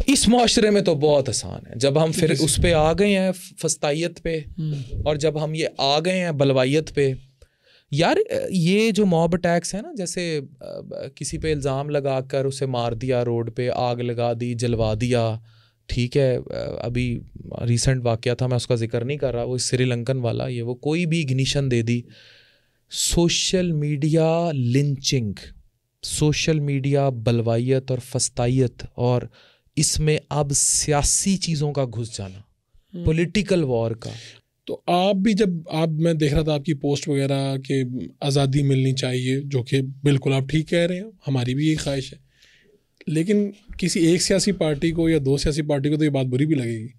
इस माशरे में तो बहुत आसान है। जब हम फिर उस पे आ गए हैं फस्तायत पे, और जब हम ये आ गए हैं बलवायत पे, यार ये जो मॉब अटैक्स है ना, जैसे किसी पे इल्ज़ाम लगा कर उसे मार दिया, रोड पे आग लगा दी, जलवा दिया, ठीक है, अभी रिसेंट वाक़या था, मैं उसका जिक्र नहीं कर रहा, वो श्रीलंकन वाला, ये वो कोई भी इग्निशन दे दी। Social media lynching, social media बलवायत और फस्तायत, और इसमें अब सियासी चीज़ों का घुस जाना, पॉलिटिकल वॉर का। तो आप भी जब मैं देख रहा था आपकी पोस्ट वगैरह कि आज़ादी मिलनी चाहिए, जो कि बिल्कुल आप ठीक कह रहे हैं, हमारी भी यही ख्वाहिश है, लेकिन किसी एक सियासी पार्टी को या दो सियासी पार्टी को तो ये बात बुरी भी लगेगी,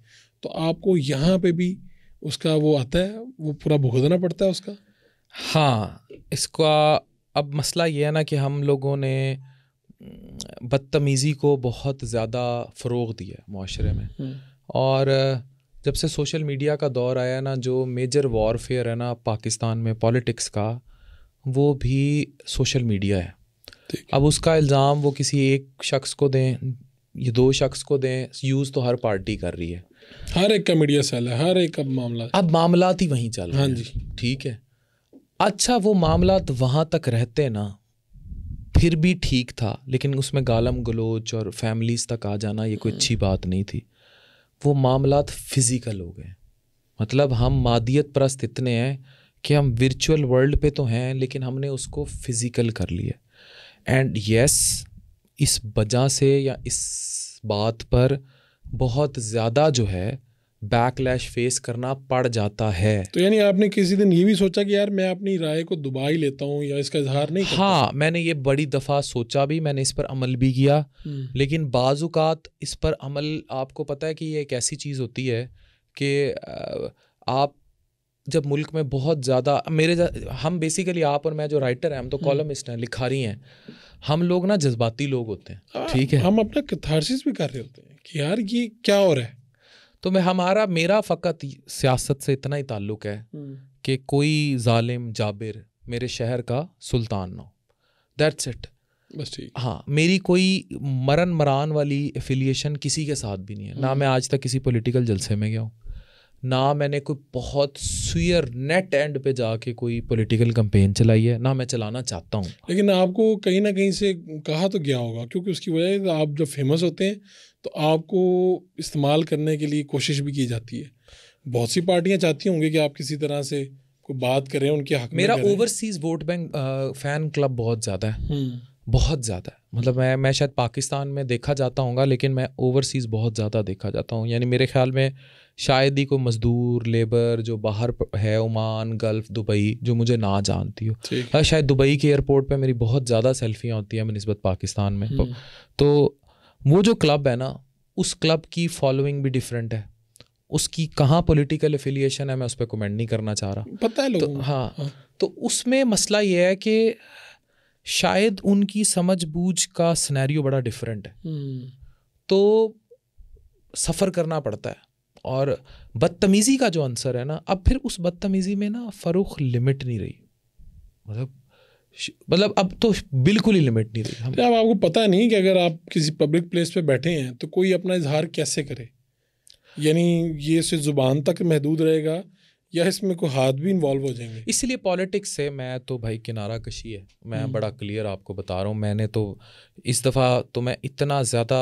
तो आपको यहाँ पे भी उसका वो आता है, वो पूरा भुगतना पड़ता है उसका। हाँ, इसका अब मसला ये है ना कि हम लोगों ने बदतमीज़ी को बहुत ज़्यादा फ़रोग़ दिया माशरे में, और जब से सोशल मीडिया का दौर आया ना, जो मेजर वॉरफेयर है ना पाकिस्तान में पॉलिटिक्स का, वो भी सोशल मीडिया है। अब उसका इल्ज़ाम वो किसी एक शख्स को दें, ये दो शख्स को दें, यूज़ तो हर पार्टी कर रही है, हर एक का मीडिया सेल है, हर एक का मामला, अब मामलात ही वहीं चल रहे हैं। हाँ जी, ठीक है, अच्छा वो मामलात वहाँ तक रहते ना फिर भी ठीक था, लेकिन उसमें गालम गलोच और फैमिलीज़ तक आ जाना ये कोई अच्छी बात नहीं थी। वो मामलात फिज़िकल हो गए, मतलब हम मादियत परस्त इतने हैं कि हम वर्चुअल वर्ल्ड पे तो हैं, लेकिन हमने उसको फिज़िकल कर लिया। एंड यस, इस वजह से या इस बात पर बहुत ज़्यादा जो है बैकलैश फेस करना पड़ जाता है। तो यानी आपने किसी दिन ये भी सोचा कि यार मैं अपनी राय को दबा ही लेता हूँ या इसका इजहार नहीं करता? हाँ, मैंने ये बड़ी दफ़ा सोचा भी, मैंने इस पर अमल भी किया, लेकिन बाज़ुकात इस पर अमल, आपको पता है कि ये एक ऐसी चीज़ होती है कि आप जब मुल्क में बहुत ज़्यादा हम बेसिकली, आप और मैं जो राइटर हैं, हम तो कॉलमिस्ट हैं, लिखारी हैं, हम लोग ना जज्बाती लोग होते हैं, ठीक है, हम अपना कैथारसिस भी कर रहे होते हैं कि यार ये क्या हो रहा है। तो मेरा फ़कत सियासत से इतना ही ताल्लुक़ है कि कोई जालिम जाबिर मेरे शहर का सुल्तान ना हो, दैट्स इट, बस ठीक। हाँ, मेरी कोई मरन मरान वाली एफिलिएशन किसी के साथ भी नहीं है, ना मैं आज तक किसी पॉलिटिकल जलसे में गया हूँ, ना मैंने कोई बहुत सुयर नेट एंड पे जाके कोई पॉलिटिकल कैंपेन चलाई है, ना मैं चलाना चाहता हूँ। लेकिन आपको कहीं ना कहीं से कहा तो गया होगा, क्योंकि उसकी वजह आप जब फेमस होते हैं तो आपको इस्तेमाल करने के लिए कोशिश भी की जाती है। बहुत सी पार्टियां चाहती होंगी कि आप किसी तरह से कोई बात करें उनके हक में। मेरा overseas vote bank fan club बहुत ज़्यादा है, बहुत ज़्यादा है, मतलब मैं शायद पाकिस्तान में देखा जाता हूँगा, लेकिन मैं ओवरसीज़ बहुत ज़्यादा देखा जाता हूँ। यानी मेरे ख्याल में शायद ही कोई मज़दूर लेबर जो बाहर है, ओमान, गल्फ़, दुबई, जो मुझे ना जानती हो, शायद दुबई के एयरपोर्ट पे मेरी बहुत ज़्यादा सेल्फियाँ होती हैं बनिस्बत पाकिस्तान में। तो वो जो क्लब है ना, उस क्लब की फॉलोइंग भी डिफरेंट है, उसकी कहाँ पॉलिटिकल एफिलिएशन है मैं उस पर कमेंट नहीं करना चाह रहा, पता है लोगों को। हाँ, तो उसमें मसला ये है कि शायद उनकी समझ बूझ का सिनेरियो बड़ा डिफरेंट है, तो सफ़र करना पड़ता है। और बदतमीज़ी का जो आंसर है ना, अब फिर उस बदतमीज़ी में ना फ़रुख लिमिट नहीं रही, मतलब अब तो बिल्कुल ही लिमिट नहीं रही। अब आपको पता नहीं कि अगर आप किसी पब्लिक प्लेस पे बैठे हैं तो कोई अपना इजहार कैसे करे, यानी ये सिर्फ ज़ुबान तक महदूद रहेगा या इसमें कोई हाथ भी इन्वॉल्व हो जाएंगे। इसलिए पॉलिटिक्स से मैं तो भाई किनारा कशी है, मैं बड़ा क्लियर आपको बता रहा हूँ। मैंने तो इस दफ़ा तो मैं इतना ज़्यादा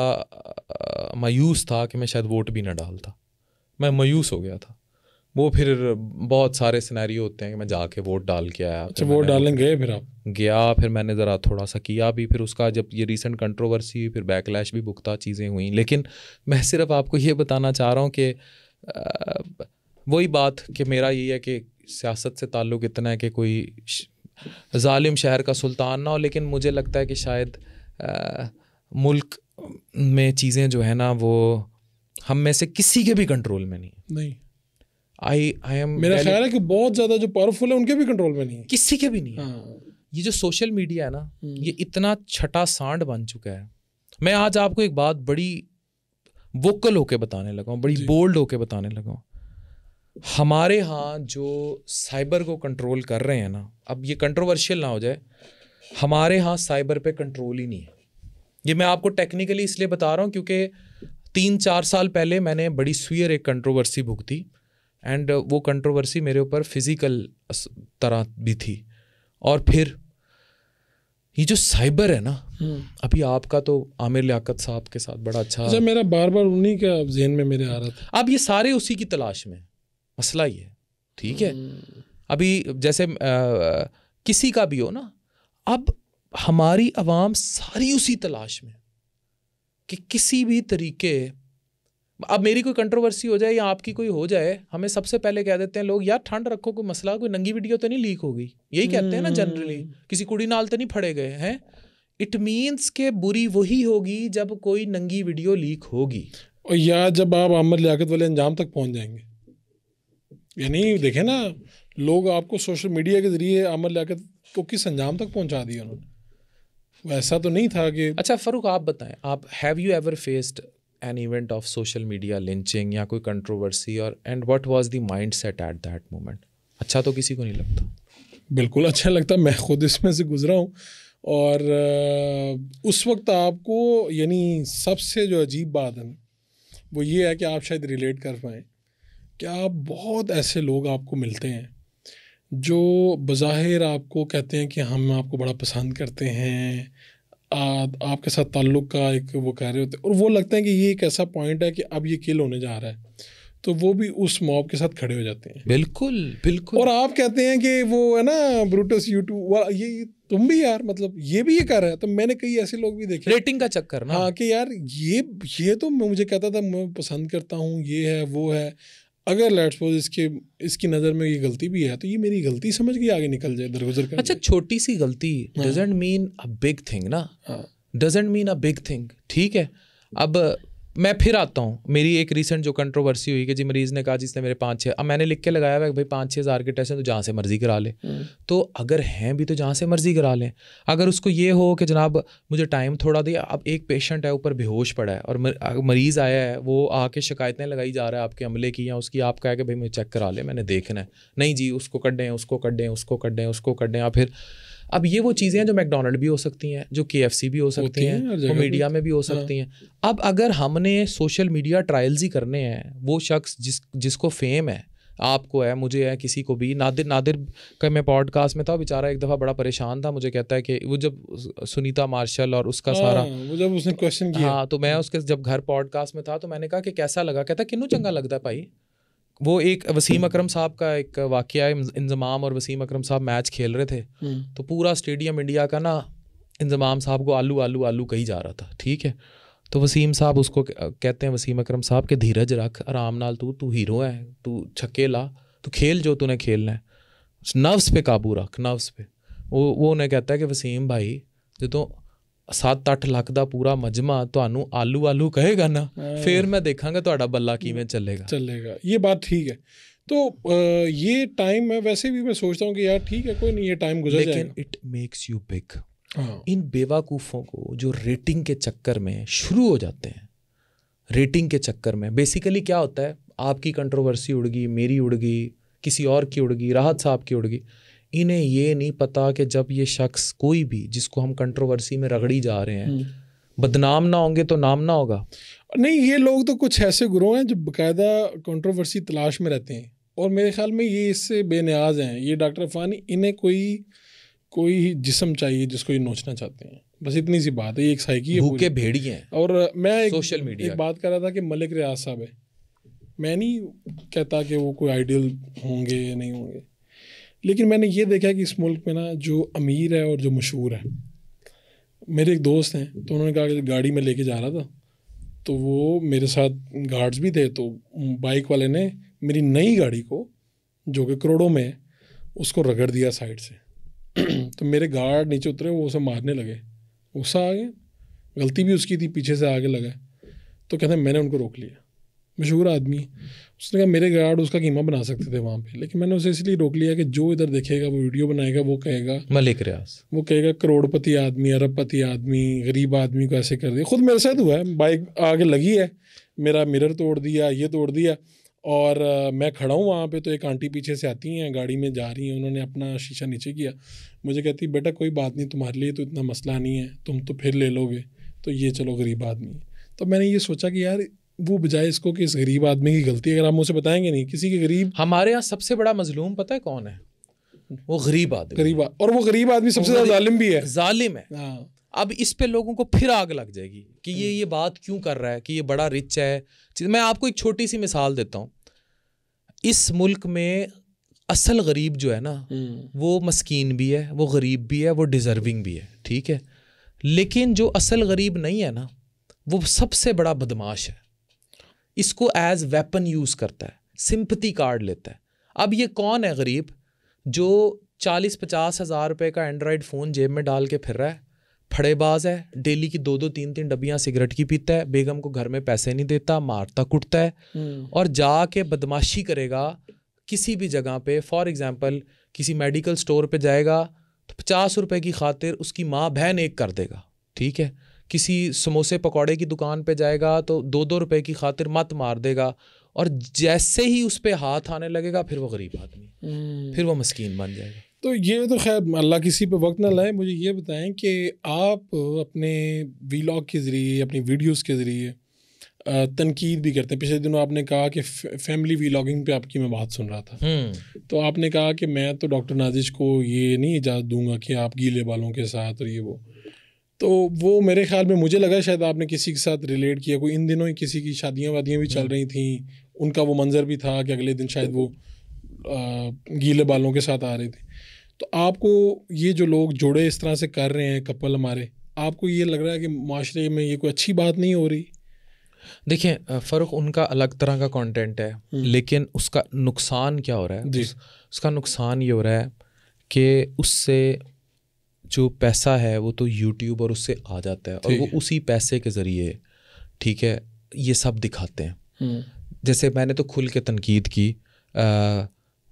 मायूस था कि मैं शायद वोट भी ना डालता, मैं मायूस हो गया था। वो फिर बहुत सारे सिनेरियो होते हैं कि मैं जाके वोट डाल के आया। अच्छा, वोट डालने गए? फिर आप गया, फिर मैंने ज़रा थोड़ा सा किया भी, फिर उसका जब ये रीसेंट कंट्रोवर्सी हुई, फिर बैकलैश भी भुगता, चीज़ें हुई। लेकिन मैं सिर्फ आपको ये बताना चाह रहा हूँ कि वही बात कि मेरा ये है कि सियासत से ताल्लुक़ इतना है कि कोई जालिम शहर का सुल्तान ना हो, लेकिन मुझे लगता है कि शायद मुल्क में चीज़ें जो है ना वो हम में से किसी के भी कंट्रोल में नहीं। आई एम, मेरा ख्याल है कि बहुत ज़्यादा जो पावरफुल है उनके भी कंट्रोल में नहीं है, किसी के भी नहीं है। हाँ। ये जो सोशल मीडिया है ना, ये इतना छठा सांड बन चुका है। मैं आज आपको एक बात बड़ी वोकल होके बताने लगा हूँ, बड़ी बोल्ड होके बताने लगा हूँ। हमारे यहाँ जो साइबर को कंट्रोल कर रहे हैं ना, अब ये कंट्रोवर्शियल ना हो जाए, हमारे यहाँ साइबर पे कंट्रोल ही नहीं है। ये मैं आपको टेक्निकली इसलिए बता रहा हूँ क्योंकि 3-4 साल पहले मैंने बड़ी सुयर एक कंट्रोवर्सी भुगती, एंड वो कंट्रोवर्सी मेरे ऊपर फिजिकल तरह भी थी। और फिर ये जो साइबर है ना, अभी आपका तो आमिर लियाकत साहब के साथ बड़ा अच्छा, मेरा बार बार उन्हीं का ज़हन में मेरे आ रहा था। अब ये सारे उसी की तलाश में, मसला ये है, ठीक है। अभी जैसे किसी का भी हो ना, अब हमारी आवाम सारी उसी तलाश में कि किसी भी तरीके, अब मेरी कोई कंट्रोवर्सी हो जाए या आपकी कोई हो जाए, हमें सबसे पहले कह देते हैं लोग, यार ठंड रखो, कोई मसला, कोई नंगी वीडियो तो नहीं लीक हो गई, यही कहते हैं ना जनरली, किसी कुड़ी नाल तो नहीं फड़े गए हैं। इट मीन्स के बुरी वही होगी जब कोई नंगी वीडियो लीक होगी, और या जब आप आमिर लियाकत वाले अंजाम तक पहुंच जाएंगे। यानी देखें ना, लोग आपको सोशल मीडिया के जरिए आमिर लियाकत को किस अंजाम तक पहुंचा दिया उन्होंने, वैसा तो नहीं था कि। अच्छा फ़ारूक, आप बताएं, आप have you ever faced an event of social media lynching या कोई कंट्रोवर्सी, और and what was the mindset at that moment? अच्छा तो किसी को नहीं लगता। बिल्कुल अच्छा लगता, मैं खुद इसमें से गुजरा हूँ। और उस वक्त आपको, यानी सबसे जो अजीब बात है ना, वो ये है कि आप शायद रिलेट कर पाएँ कि आप बहुत ऐसे लोग आपको मिलते हैं जो बज़ाहिर आपको कहते हैं कि हम आपको बड़ा पसंद करते हैं, आपके साथ ताल्लुक़ का एक वो कह रहे होते हैं, और वो लगता है कि ये एक ऐसा पॉइंट है कि अब ये किल होने जा रहा है, तो वो भी उस मॉब के साथ खड़े हो जाते हैं। बिल्कुल बिल्कुल। और आप कहते हैं कि वो है ना ब्रूटस यूट्यूब, ये तुम भी यार, मतलब ये भी ये कर रहा है। तो मैंने कई ऐसे लोग भी देखे, रेटिंग का चक्कर ना, हाँ, कि यार ये तो मुझे कहता था मैं पसंद करता हूँ, ये है वो है, अगर लेट्स सपोज इसकी नज़र में ये गलती भी है तो ये मेरी गलती समझ के आगे निकल जाए, दरगुजर कर। अच्छा, छोटी सी गलती doesn't mean a big thing ना, doesn't mean a big thing, ठीक है। अब मैं फिर आता हूँ, मेरी एक रीसेंट जो कंट्रोवर्सी हुई कि जी मरीज़ ने कहा जिसने मेरे 5-6, अब मैंने लिख के लगाया हुआ है कि भाई 5-6 हज़ार के टेस्ट हैं तो जहाँ से मर्ज़ी करा ले। तो अगर हैं भी तो जहाँ से मर्ज़ी करा लें। अगर उसको ये हो कि जनाब मुझे टाइम थोड़ा दिया, अब एक पेशेंट है ऊपर बेहोश पड़ा है और मरीज़ आया है, वो आके शिकायतें लगाई जा रहा है आपके अमले की या उसकी, आप कहे कि भाई मुझे चेक करा ले, मैंने देखना है, नहीं जी उसको कड्डें, उसको कड्डें, उसको कड्डें, उसको कड्डें, या फिर अब ये वो चीज़ें हैं जो मैकडोनल्ड भी हो सकती हैं, जो KFC भी हो सकती हैं, वो मीडिया में भी हो सकती हैं। अब अगर हमने सोशल मीडिया ट्रायल्स ही करने हैं, वो शख्स जिसको फेम है, आपको है, मुझे है, किसी को भी, नादिर का मैं पॉडकास्ट में था, बेचारा एक दफ़ा बड़ा परेशान था, मुझे कहता है कि वो जब सुनीता मार्शल और उसका सारा वो जब उसने क्वेश्चन किया, हाँ, तो मैं उसके जब घर पॉडकास्ट में था तो मैंने कहा कि कैसा लगा, कहता किन्नू चंगा लगता है भाई। वो एक वसीम अकरम साहब का एक वाक़या है, इंज़माम और वसीम अकरम साहब मैच खेल रहे थे, तो पूरा स्टेडियम इंडिया का ना इंज़माम साहब को आलू आलू आलू कही जा रहा था, ठीक है। तो वसीम साहब उसको कहते हैं, वसीम अकरम साहब के धीरज रख, आराम नाल, तू हीरो है, तू छक्के ला, तू खेल जो तूने खेलना है, नफ्स पे काबू रख, नफ्स पे। वो उन्हें कहता है कि वसीम भाई जो तो 7-8 लाख का पूरा मजमा ਤੁਹਾਨੂੰ आलू आलू कहेगा ना, फिर मैं देखांगा ਤੁਹਾਡਾ ਬੱਲਾ ਕਿਵੇਂ चलेगा। ये बात ठीक है। तो ये टाइम है, वैसे भी मैं सोचता हूँ कि यार ठीक है, कोई नहीं, ये टाइम गुजर जाएगा, लेकिन इट मेक्स यू बिग। इन बेवकूफ़ों को जो रेटिंग के चक्कर में शुरू हो जाते हैं, रेटिंग के चक्कर में बेसिकली क्या होता है, आपकी कंट्रोवर्सी उड़ गई, मेरी उड़ गई, किसी और की उड़ गई, राहत साहब की उड़ गई, इन्हें ये नहीं पता कि जब ये शख्स कोई भी जिसको हम कंट्रोवर्सी में रगड़ी जा रहे हैं, बदनाम ना होंगे तो नाम ना होगा। नहीं, ये लोग तो कुछ ऐसे गुरु हैं जो बाकायदा कंट्रोवर्सी तलाश में रहते हैं, और मेरे ख्याल में ये इससे बेनियाज हैं। ये डॉक्टर अफानी, इन्हें कोई जिस्म चाहिए जिसको ये नोचना चाहते हैं, बस इतनी सी बात है। ये एक साइकी है, भूखे भेड़िए हैं। और मैं सोशल मीडिया एक बात कर रहा था कि मलिक रियाज साहब है, मैं नहीं कहता कि वो कोई आइडियल होंगे या नहीं होंगे, लेकिन मैंने ये देखा कि इस मुल्क में ना जो अमीर है और जो मशहूर है, मेरे एक दोस्त हैं, तो उन्होंने कहा कि गाड़ी में लेके जा रहा था, तो वो मेरे साथ गार्ड्स भी थे, तो बाइक वाले ने मेरी नई गाड़ी को, जो कि करोड़ों में है, उसको रगड़ दिया साइड से। तो मेरे गार्ड नीचे उतरे, वो उसे मारने लगे, गुस्सा आ गया, गलती भी उसकी थी, पीछे से आगे लगा। तो कहते हैं मैंने उनको रोक लिया, मशहूर आदमी। उसने कहा मेरे गार्ड उसका कीमा बना सकते थे वहाँ पे, लेकिन मैंने उसे इसलिए रोक लिया कि जो इधर देखेगा वो वीडियो बनाएगा, वो कहेगा मलिक रियाज, वो कहेगा करोड़पति आदमी, अरबपति आदमी गरीब आदमी को ऐसे कर दिया। खुद मेरे साथ हुआ है, बाइक आगे लगी है, मेरा मिरर तोड़ दिया, ये तोड़ दिया, और मैं खड़ा हूँ वहाँ पे, तो एक आंटी पीछे से आती हैं, गाड़ी में जा रही हैं, उन्होंने अपना शीशा नीचे किया, मुझे कहती बेटा कोई बात नहीं, तुम्हारे लिए तो इतना मसला नहीं है, तुम तो फिर ले लोगे, तो ये चलो गरीब आदमी। तो मैंने ये सोचा कि यार वो बजाय इसको कि इस गरीब आदमी की गलती अगर हम उसे बताएंगे नहीं, किसी के गरीब, हमारे यहाँ सबसे बड़ा मजलूम पता है कौन है? वो गरीब आदमी, और वो गरीब आदमी सबसे ज़्यादा जालिम भी है, जालिम है। हाँ। अब इस पे लोगों को फिर आग लग जाएगी कि ये बात क्यों कर रहा है, कि ये बड़ा रिच है। मैं आपको एक छोटी सी मिसाल देता हूँ। इस मुल्क में असल गरीब जो है ना, वो मस्कीन भी है, वो गरीब भी है, वो डिजर्विंग भी है, ठीक है। लेकिन जो असल गरीब नहीं है ना, वो सबसे बड़ा बदमाश है, इसको एज वेपन यूज़ करता है, सिंपथी कार्ड लेता है। अब ये कौन है गरीब जो 40-50 हज़ार रुपये का एंड्रॉयड फ़ोन जेब में डाल के फिर रहा है, फड़ेबाज है, डेली की 2-2 3-3 डब्बियाँ सिगरेट की पीता है, बेगम को घर में पैसे नहीं देता, मारता कुटता है, और जाके बदमाशी करेगा किसी भी जगह पे। फॉर एग्जांपल किसी मेडिकल स्टोर पे जाएगा तो 50 रुपए की खातिर उसकी माँ बहन एक कर देगा, ठीक है। किसी समोसे पकौड़े की दुकान पे जाएगा तो 2-2 रुपए की खातिर मत मार देगा, और जैसे ही उस पे हाथ आने लगेगा फिर वो गरीब आदमी, फिर वो मस्कीन बन जाएगा। तो ये तो खैर अल्लाह किसी पे वक्त ना लाए। मुझे ये बताएं कि आप अपने वीलॉग के ज़रिए, अपनी वीडियोस के ज़रिए तनकीद भी करते हैं। पिछले दिनों आपने कहा कि फैमिली वीलॉगिंग पे आपकी मैं बात सुन रहा था, तो आपने कहा कि मैं तो डॉक्टर नाजिश को ये नहीं इजाज़त दूंगा कि आप गीले बालों के साथ और ये वो। तो वो मेरे ख्याल में, मुझे लगा शायद आपने किसी के साथ रिलेट किया, कोई इन दिनों ही किसी की शादियाँ वादियाँ भी चल रही थी, उनका वो मंजर भी था कि अगले दिन शायद वो गीले बालों के साथ आ रहे थे। तो आपको ये जो लोग जोड़े इस तरह से कर रहे हैं, कपल हमारे, आपको ये लग रहा है कि माशरे में ये कोई अच्छी बात नहीं हो रही? देखिए फ़र्क, उनका अलग तरह का कंटेंट है, लेकिन उसका नुकसान क्या हो रहा है? उसका नुकसान ये हो रहा है कि उससे जो पैसा है वो तो यूट्यूब और उससे आ जाता है, और वो उसी पैसे के ज़रिए, ठीक है, ये सब दिखाते हैं। जैसे मैंने तो खुल के तनकीद की,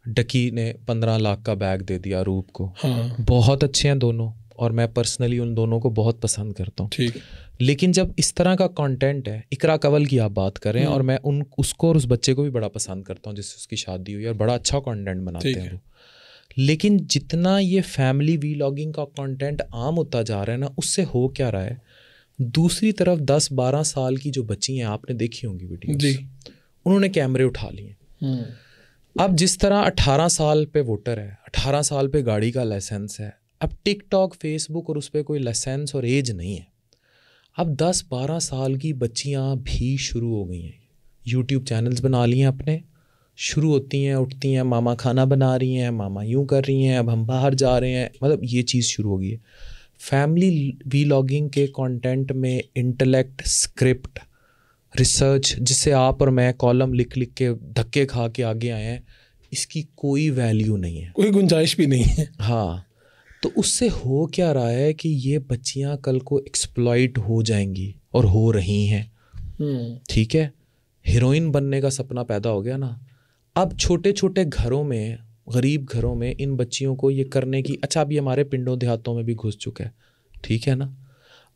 डकी ने 15 लाख का बैग दे दिया रूप को, बहुत अच्छे हैं दोनों, और मैं पर्सनली उन दोनों को बहुत पसंद करता हूँ। लेकिन जब इस तरह का कंटेंट है, इकरा कवल की आप बात करें, और मैं उसको और उस बच्चे को भी बड़ा पसंद करता हूँ जिससे उसकी शादी हुई, और बड़ा अच्छा कंटेंट बनाते हैं वो। लेकिन जितना ये फैमिली वीलॉगिंग का कंटेंट आम होता जा रहा है ना, उससे हो क्या रहा है, दूसरी तरफ 10-12 साल की जो बच्ची हैं, आपने देखी होंगी वीडियोस, उन्होंने कैमरे उठा लिए। अब जिस तरह 18 साल पे वोटर है, 18 साल पे गाड़ी का लाइसेंस है, अब टिकटॉक, फेसबुक और उस पर कोई लाइसेंस और एज नहीं है। अब 10-12 साल की बच्चियां भी शुरू हो गई हैं, यूट्यूब चैनल्स बना लिए हैं अपने, शुरू होती हैं, उठती हैं, मामा खाना बना रही हैं, मामा यूं कर रही हैं, अब हम बाहर जा रहे हैं, मतलब ये चीज़ शुरू हो गई है। फैमिली वीलॉगिंग के कंटेंट में इंटेलेक्ट, स्क्रिप्ट, रिसर्च, जिससे आप और मैं कॉलम लिख लिख के धक्के खा के आगे आए हैं, इसकी कोई वैल्यू नहीं है, कोई गुंजाइश भी नहीं है। हाँ, तो उससे हो क्या रहा है कि ये बच्चियां कल को एक्सप्लॉइट हो जाएंगी, और हो रही हैं, ठीक है। हीरोइन बनने का सपना पैदा हो गया ना। अब छोटे छोटे घरों में, गरीब घरों में इन बच्चियों को ये करने की, अच्छा अभी हमारे पिंडों देहातों में भी घुस चुका है, ठीक है ना।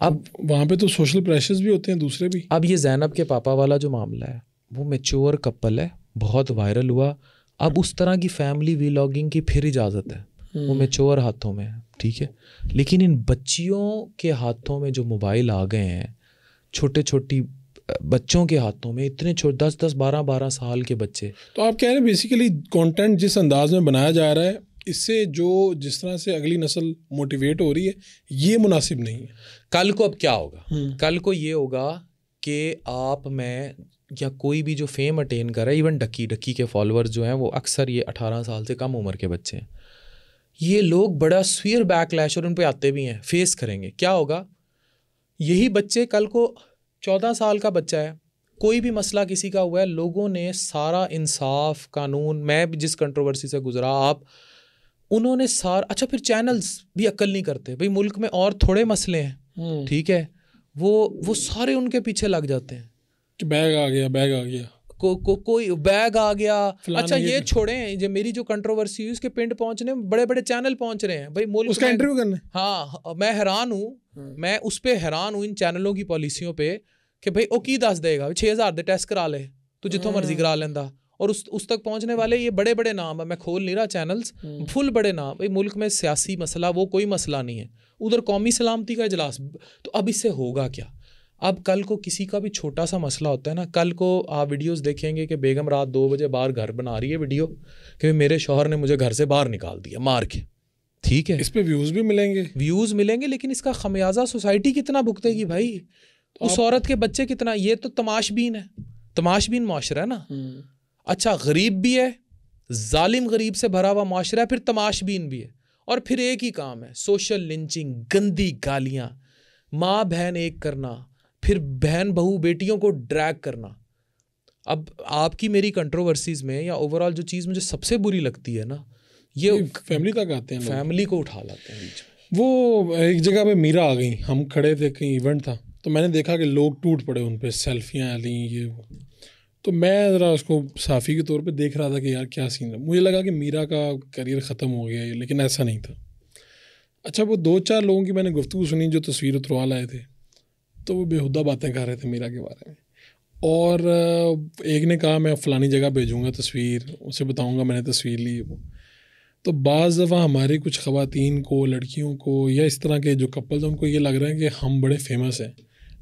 अब वहाँ पे तो सोशल प्रेशर्स भी होते हैं दूसरे भी। अब ये ज़ैनब के पापा वाला जो मामला है, वो मैच्योर कपल है, बहुत वायरल हुआ। अब उस तरह की फैमिली वीलॉगिंग की फिर इजाज़त है, वो मैच्योर हाथों में है, ठीक है। लेकिन इन बच्चियों के हाथों में जो मोबाइल आ गए हैं, छोटे छोटी बच्चों के हाथों में, इतने छोटे 10-10, 12-12 साल के बच्चे। तो आप कह रहे हैं बेसिकली कंटेंट जिस अंदाज में बनाया जा रहा है, इससे जो जिस तरह से अगली नस्ल मोटिवेट हो रही है, ये मुनासिब नहीं है। कल को अब क्या होगा? कल को ये होगा कि आप, मैं या कोई भी जो फेम अटेन कर रहा है, इवन डक्की के फॉलोअर्स जो हैं वो अक्सर ये 18 साल से कम उम्र के बच्चे हैं, ये लोग बड़ा स्वीयर बैकलैश, और उन पे आते भी हैं, फेस करेंगे। क्या होगा? यही बच्चे कल को, 14 साल का बच्चा है, कोई भी मसला किसी का हुआ है, लोगों ने सारा इंसाफ, कानून, मैं भी जिस कंट्रोवर्सी से गुजरा, आप, उन्होंने सारा, अच्छा फिर चैनल्स भी अक्ल नहीं करते, भाई मुल्क में और थोड़े मसले हैं, ठीक है, वो सारे उनके पीछे लग जाते हैं कि बैग आ गया कोई बैग आ गया। अच्छा ये ये छोड़ें, जो मेरी जो कंट्रोवर्सी हुई उसके पिंड पहुंचने में बड़े बड़े चैनल पहुंच रहे हैं भाई, मुल्क उसका में। इंटरव्यू करने। हाँ मैं हैरान हूँ, मैं उस पे हैरान हूँ इन चैनलों की पॉलिसियों पे कि भाई ओ की दस देगा 6000 दे टेस्ट करा ले, तू जितों मर्जी करा लेंदा। और उस तक पहुंचने वाले ये बड़े बड़े नाम है, मैं खोल नहीं रहा चैनल्स, फुल बड़े नाम। भाई मुल्क में सियासी मसला वो कोई मसला नहीं है, उधर कौमी सलामती का इजलास। तो अब इससे होगा क्या? अब कल को किसी का भी छोटा सा मसला होता है ना, कल को आप वीडियोस देखेंगे कि बेगम रात 2 बजे बाहर घर बना रही है वीडियो कि मेरे शौहर ने मुझे घर से बाहर निकाल दिया मार के। ठीक है, इस पे व्यूज भी मिलेंगे, लेकिन इसका खमियाजा सोसाइटी कितना भुगतेगी भाई? उस औरत के बच्चे कितना? ये तो तमाशबीन है, तमाशबीन मुआशरा है ना। अच्छा गरीब भी है, जालिम गरीब से भरा हुआ मुआशरा है, फिर तमाशबीन भी है, और फिर एक ही काम है सोशल लिंचिंग, गंदी गालियाँ, माँ बहन एक करना, फिर बहन बहू बेटियों को ड्रैग करना। अब आपकी मेरी कंट्रोवर्सीज में या ओवरऑल जो चीज़ मुझे सबसे बुरी लगती है ना, ये फैमिली तक आते हैं, फैमिली को उठा लाते हैं बीच में। वो एक जगह पे मीरा आ गई, हम खड़े थे कहीं इवेंट था, तो मैंने देखा कि लोग टूट पड़े उन पे, सेल्फियाँ ली ये वो। तो मैं ज़रा उसको साफ़ी के तौर पे देख रहा था कि यार क्या सीन है। मुझे लगा कि मीरा का करियर ख़त्म हो गया है, लेकिन ऐसा नहीं था। अच्छा वो 2-4 लोगों की मैंने गुफ्तगू सुनी जो तस्वीर उतरवा लाए थे, तो वो बेहुदा बातें कर रहे थे मीरा के बारे में। और एक ने कहा मैं फ़लानी जगह भेजूँगा तस्वीर, उसे बताऊँगा मैंने तस्वीर ली वो। तो बाज़ दफ़ा हमारी कुछ ख़वातीन को, लड़कियों को, या इस तरह के जो कपल्स हैं उनको ये लग रहा है कि हम बड़े फेमस हैं,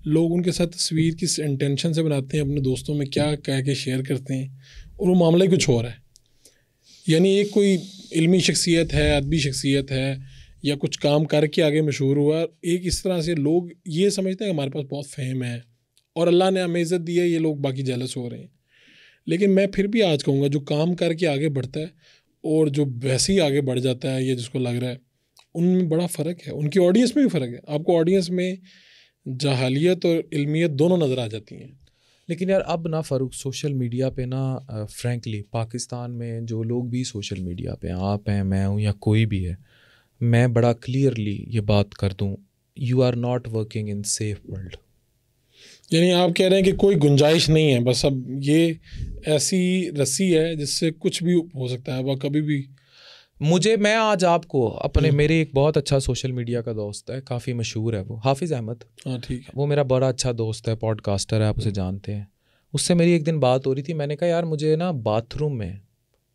लोग उनके साथ तस्वीर किस इंटेंशन से बनाते हैं, अपने दोस्तों में क्या कह के शेयर करते हैं, और वो मामला ही कुछ और है। यानी एक कोई इल्मी शख्सियत है, अदबी शख्सियत है, या कुछ काम करके आगे मशहूर हुआ, एक इस तरह से लोग ये समझते हैं कि हमारे पास बहुत फेम है और अल्लाह ने हमें इज़्ज़त दी है, ये लोग बाकी जेलस हो रहे हैं। लेकिन मैं फिर भी आज कहूँगा जो काम करके आगे बढ़ता है और जो वैसे ही आगे बढ़ जाता है, ये जिसको लग रहा है, उनमें बड़ा फ़र्क है, उनकी ऑडियंस में भी फ़र्क है। आपको ऑडियंस में जहालियत और इल्मियत दोनों नज़र आ जाती हैं। लेकिन यार अब ना फ़ारूक, सोशल मीडिया पे ना फ्रैंकली पाकिस्तान में जो लोग भी सोशल मीडिया पे, आप हैं, मैं हूँ, या कोई भी है, मैं बड़ा क्लियरली ये बात कर दूँ, you are not working in safe world. यानी आप कह रहे हैं कि कोई गुंजाइश नहीं है, बस अब ये ऐसी रस्सी है जिससे कुछ भी हो सकता है, वह कभी भी। मैं आज आपको अपने, मेरे एक बहुत अच्छा सोशल मीडिया का दोस्त है, काफ़ी मशहूर है वो, हाफिज़ अहमद। हाँ ठीक है। वो मेरा बड़ा अच्छा दोस्त है, पॉडकास्टर है, आप उसे जानते हैं। उससे मेरी एक दिन बात हो रही थी, मैंने कहा यार मुझे ना बाथरूम में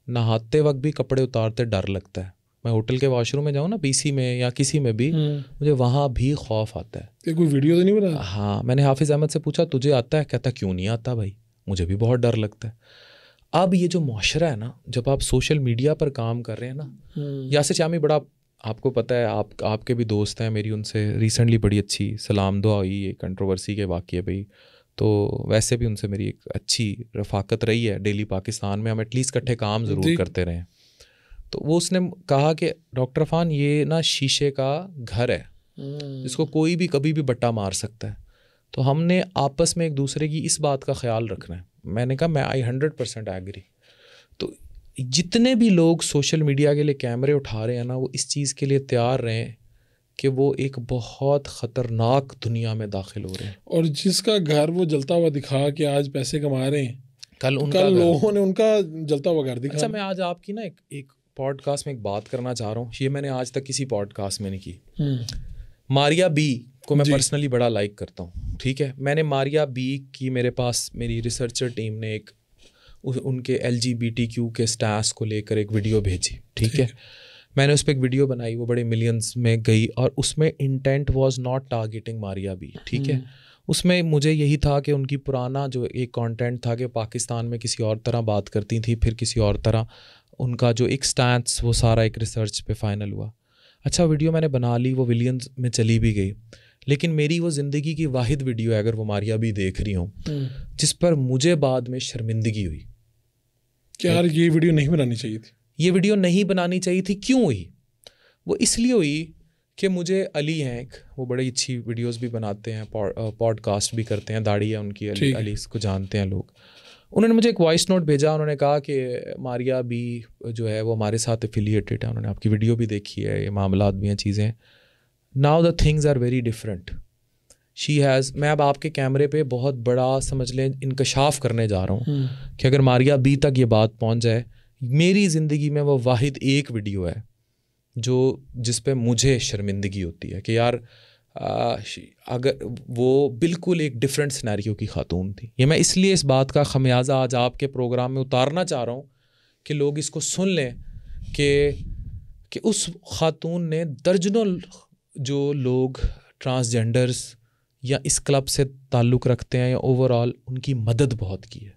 नहाते वक्त भी कपड़े उतारते डर लगता है। मैं होटल के वॉशरूम में जाऊँ ना, पीसी में या किसी में भी, मुझे वहाँ भी खौफ आता है। कोई वीडियो तो नहीं बना? हाँ, मैंने हाफिज़ अहमद से पूछा तुझे आता है? कहता क्यों नहीं आता भाई, मुझे भी बहुत डर लगता है। अब ये जो मुआशरा है ना, जब आप सोशल मीडिया पर काम कर रहे हैं ना, यासिर शामी बड़ा, आपको पता है, आपके भी दोस्त हैं, मेरी उनसे रिसेंटली बड़ी अच्छी सलाम दुआ हुई ये कंट्रोवर्सी के वाक़ये भाई। तो वैसे भी उनसे मेरी एक अच्छी रफ़ाकत रही है, डेली पाकिस्तान में हम एटलीस्ट इकट्ठे काम ज़रूर करते रहे। तो वो उसने कहा कि डॉक्टर अफान ये ना शीशे का घर है जिसको कोई भी कभी भी बट्टा मार सकता है, तो हमने आपस में एक दूसरे की इस बात का ख्याल रखना है। मैंने कहा मैं 100% एग्री। तो जितने भी लोग सोशल मीडिया के लिए कैमरे उठा रहे हैं ना, वो इस चीज़ के लिए तैयार रहें कि वो एक बहुत ख़तरनाक दुनिया में दाखिल हो रहे हैं। और जिसका घर वो जलता हुआ दिखा कि आज पैसे कमा रहे हैं, कल लोगों ने उनका जलता हुआ घर दिखा। अच्छा मैं आज आपकी ना एक पॉडकास्ट में एक बात करना चाह रहा हूँ, ये मैंने आज तक किसी पॉडकास्ट में नहीं की। मारिया बी को मैं पर्सनली बड़ा लाइक करता हूँ, ठीक है। मैंने मारिया बी की, मेरे पास मेरी रिसर्चर टीम ने एक उनके LGBTQ के स्टैंस को लेकर एक वीडियो भेजी, ठीक है। मैंने उस पर एक वीडियो बनाई, वो बड़े मिलियंस में गई, और उसमें intent was not targeting Maria B, ठीक है। उसमें मुझे यही था कि उनकी पुराना जो एक कंटेंट था कि पाकिस्तान में किसी और तरह बात करती थी, फिर किसी और तरह उनका जो एक स्टैंस, वो सारा एक रिसर्च पे फाइनल हुआ। अच्छा वीडियो मैंने बना ली, वो मिलियंस में चली भी गई, लेकिन मेरी वो ज़िंदगी की वाहिद वीडियो है, अगर वो मारिया भी देख रही हूँ, जिस पर मुझे बाद में शर्मिंदगी हुई कि यार ये वीडियो नहीं बनानी चाहिए थी। ये वीडियो नहीं बनानी चाहिए थी। क्यों हुई? वो इसलिए हुई कि मुझे अली हैं, वो बड़ी अच्छी वीडियोस भी बनाते हैं, पॉडकास्ट भी करते हैं, दाढ़ी है उनकी, अली को जानते हैं लोग। उन्होंने मुझे एक वॉइस नोट भेजा, उन्होंने कहा कि मारिया बी जो है वो हमारे साथ एफिलिएटेड है, उन्होंने आपकी वीडियो भी देखी है, ये मामलात भी हैं, चीज़ें। Now the things are very different. She has, मैं अब आपके कैमरे पे बहुत बड़ा समझ लें इंकशाफ करने जा रहा हूँ कि अगर मारिया बी तक ये बात पहुँच जाए, मेरी ज़िंदगी में वो वाहिद एक वीडियो है जो जिस पे मुझे शर्मिंदगी होती है कि यार अगर वो बिल्कुल एक डिफरेंट सिनेरियो की खातून थी। ये मैं इसलिए इस बात का खमियाजा आज आपके प्रोग्राम में उतारना चाह रहा हूँ कि लोग इसको सुन लें कि उस खातून ने दर्जनों जो लोग ट्रांसजेंडर्स या इस क्लब से ताल्लुक़ रखते हैं या ओवरऑल, उनकी मदद बहुत की है,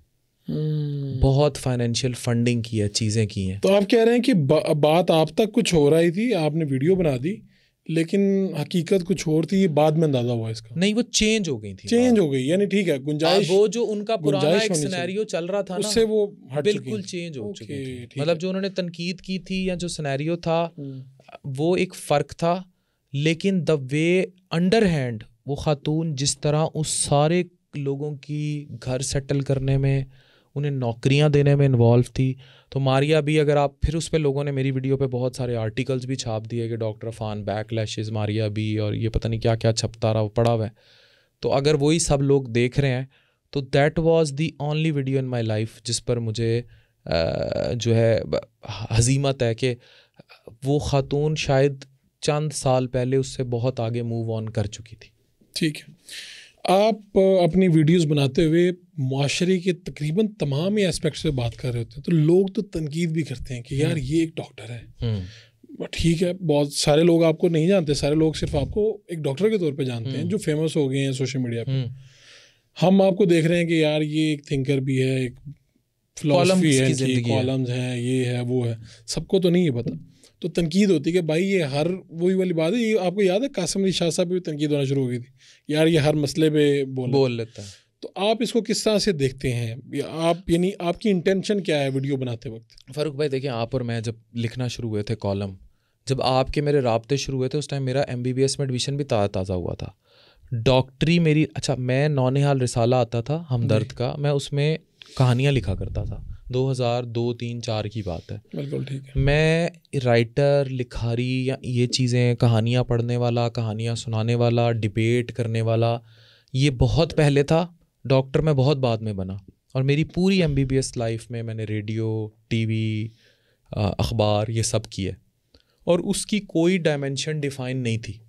बहुत फाइनेंशियल फंडिंग की है, चीज़ें की हैं। तो आप कह रहे हैं कि बात आप तक कुछ हो रही थी, आपने वीडियो बना दी, लेकिन हकीकत कुछ और थी, बाद में अंदाजा हुआ इसका? नहीं, वो चेंज हो गई थी, चेंज हो गई, यानी ठीक है, गुंजाइश, वो जो उनका पुराना एक सिनेरियो चल रहा था ना, उससे वो बिल्कुल चेंज हो चुकी थी। मतलब जो उन्होंने तनकीद की थी या जो सिनेरियो था वो एक फ़र्क था, लेकिन द वे अंडर हैंड वो खातून जिस तरह उस सारे लोगों की घर सेटल करने में, उन्हें नौकरियां देने में इन्वॉल्व थी। तो मारिया भी, अगर आप फिर उस पर लोगों ने मेरी वीडियो पे बहुत सारे आर्टिकल्स भी छाप दिए कि डॉक्टर अफान बैकलैशेस मारिया भी, और ये पता नहीं क्या क्या छपता रहा, पड़ा हुआ है। तो अगर वही सब लोग देख रहे हैं तो that was the only video in my life जिस पर मुझे जो है हजीमत है कि वो खातून शायद चंद साल पहले उससे बहुत आगे मूव ऑन कर चुकी थी। ठीक है, आप अपनी वीडियोस बनाते हुए माशरे के तकरीबन तमाम ही एस्पेक्ट से बात कर रहे होते हैं, तो लोग तो तनकीद भी करते हैं कि यार ये एक डॉक्टर है। ठीक है, बहुत सारे लोग आपको नहीं जानते, सारे लोग सिर्फ आपको एक डॉक्टर के तौर पे जानते हैं जो फेमस हो गए हैं सोशल मीडिया पे। हम आपको देख रहे हैं कि यार ये एक थिंकर भी है, एक फिलॉसफी है, कॉलम्स हैं, ये है वो है, सबको तो नहीं है पता। तो तनकीद होती है कि भाई ये हर वही वाली बात है। ये आपको याद है कासिम अली शाह साहब पे भी तनकीद होना शुरू हो गई थी, यार ये हर मसले पे बोल लेता है। तो आप इसको किस तरह से देखते हैं, आप यानी आपकी इंटेंशन क्या है वीडियो बनाते वक्त? फ़ारूक भाई देखिए, आप और मैं जब लिखना शुरू हुए थे कॉलम, जब आपके मेरे राब्ते शुरू हुए थे, उस टाइम मेरा MBBS में एडमिशन भी ताज़ा हुआ था। डॉक्टरी मेरी, अच्छा मैं नौनिहाल रिसाला आता था हमदर्द का, मैं उसमें कहानियाँ लिखा करता था, 2002-3-4 की बात है। बिल्कुल ठीक है। मैं राइटर, लिखारी या ये चीज़ें, कहानियाँ पढ़ने वाला, कहानियाँ सुनाने वाला, डिबेट करने वाला, ये बहुत पहले था। डॉक्टर मैं बहुत बाद में बना, और मेरी पूरी MBBS लाइफ में मैंने रेडियो, टीवी, अखबार ये सब किए, और उसकी कोई डायमेंशन डिफ़ाइन नहीं थी।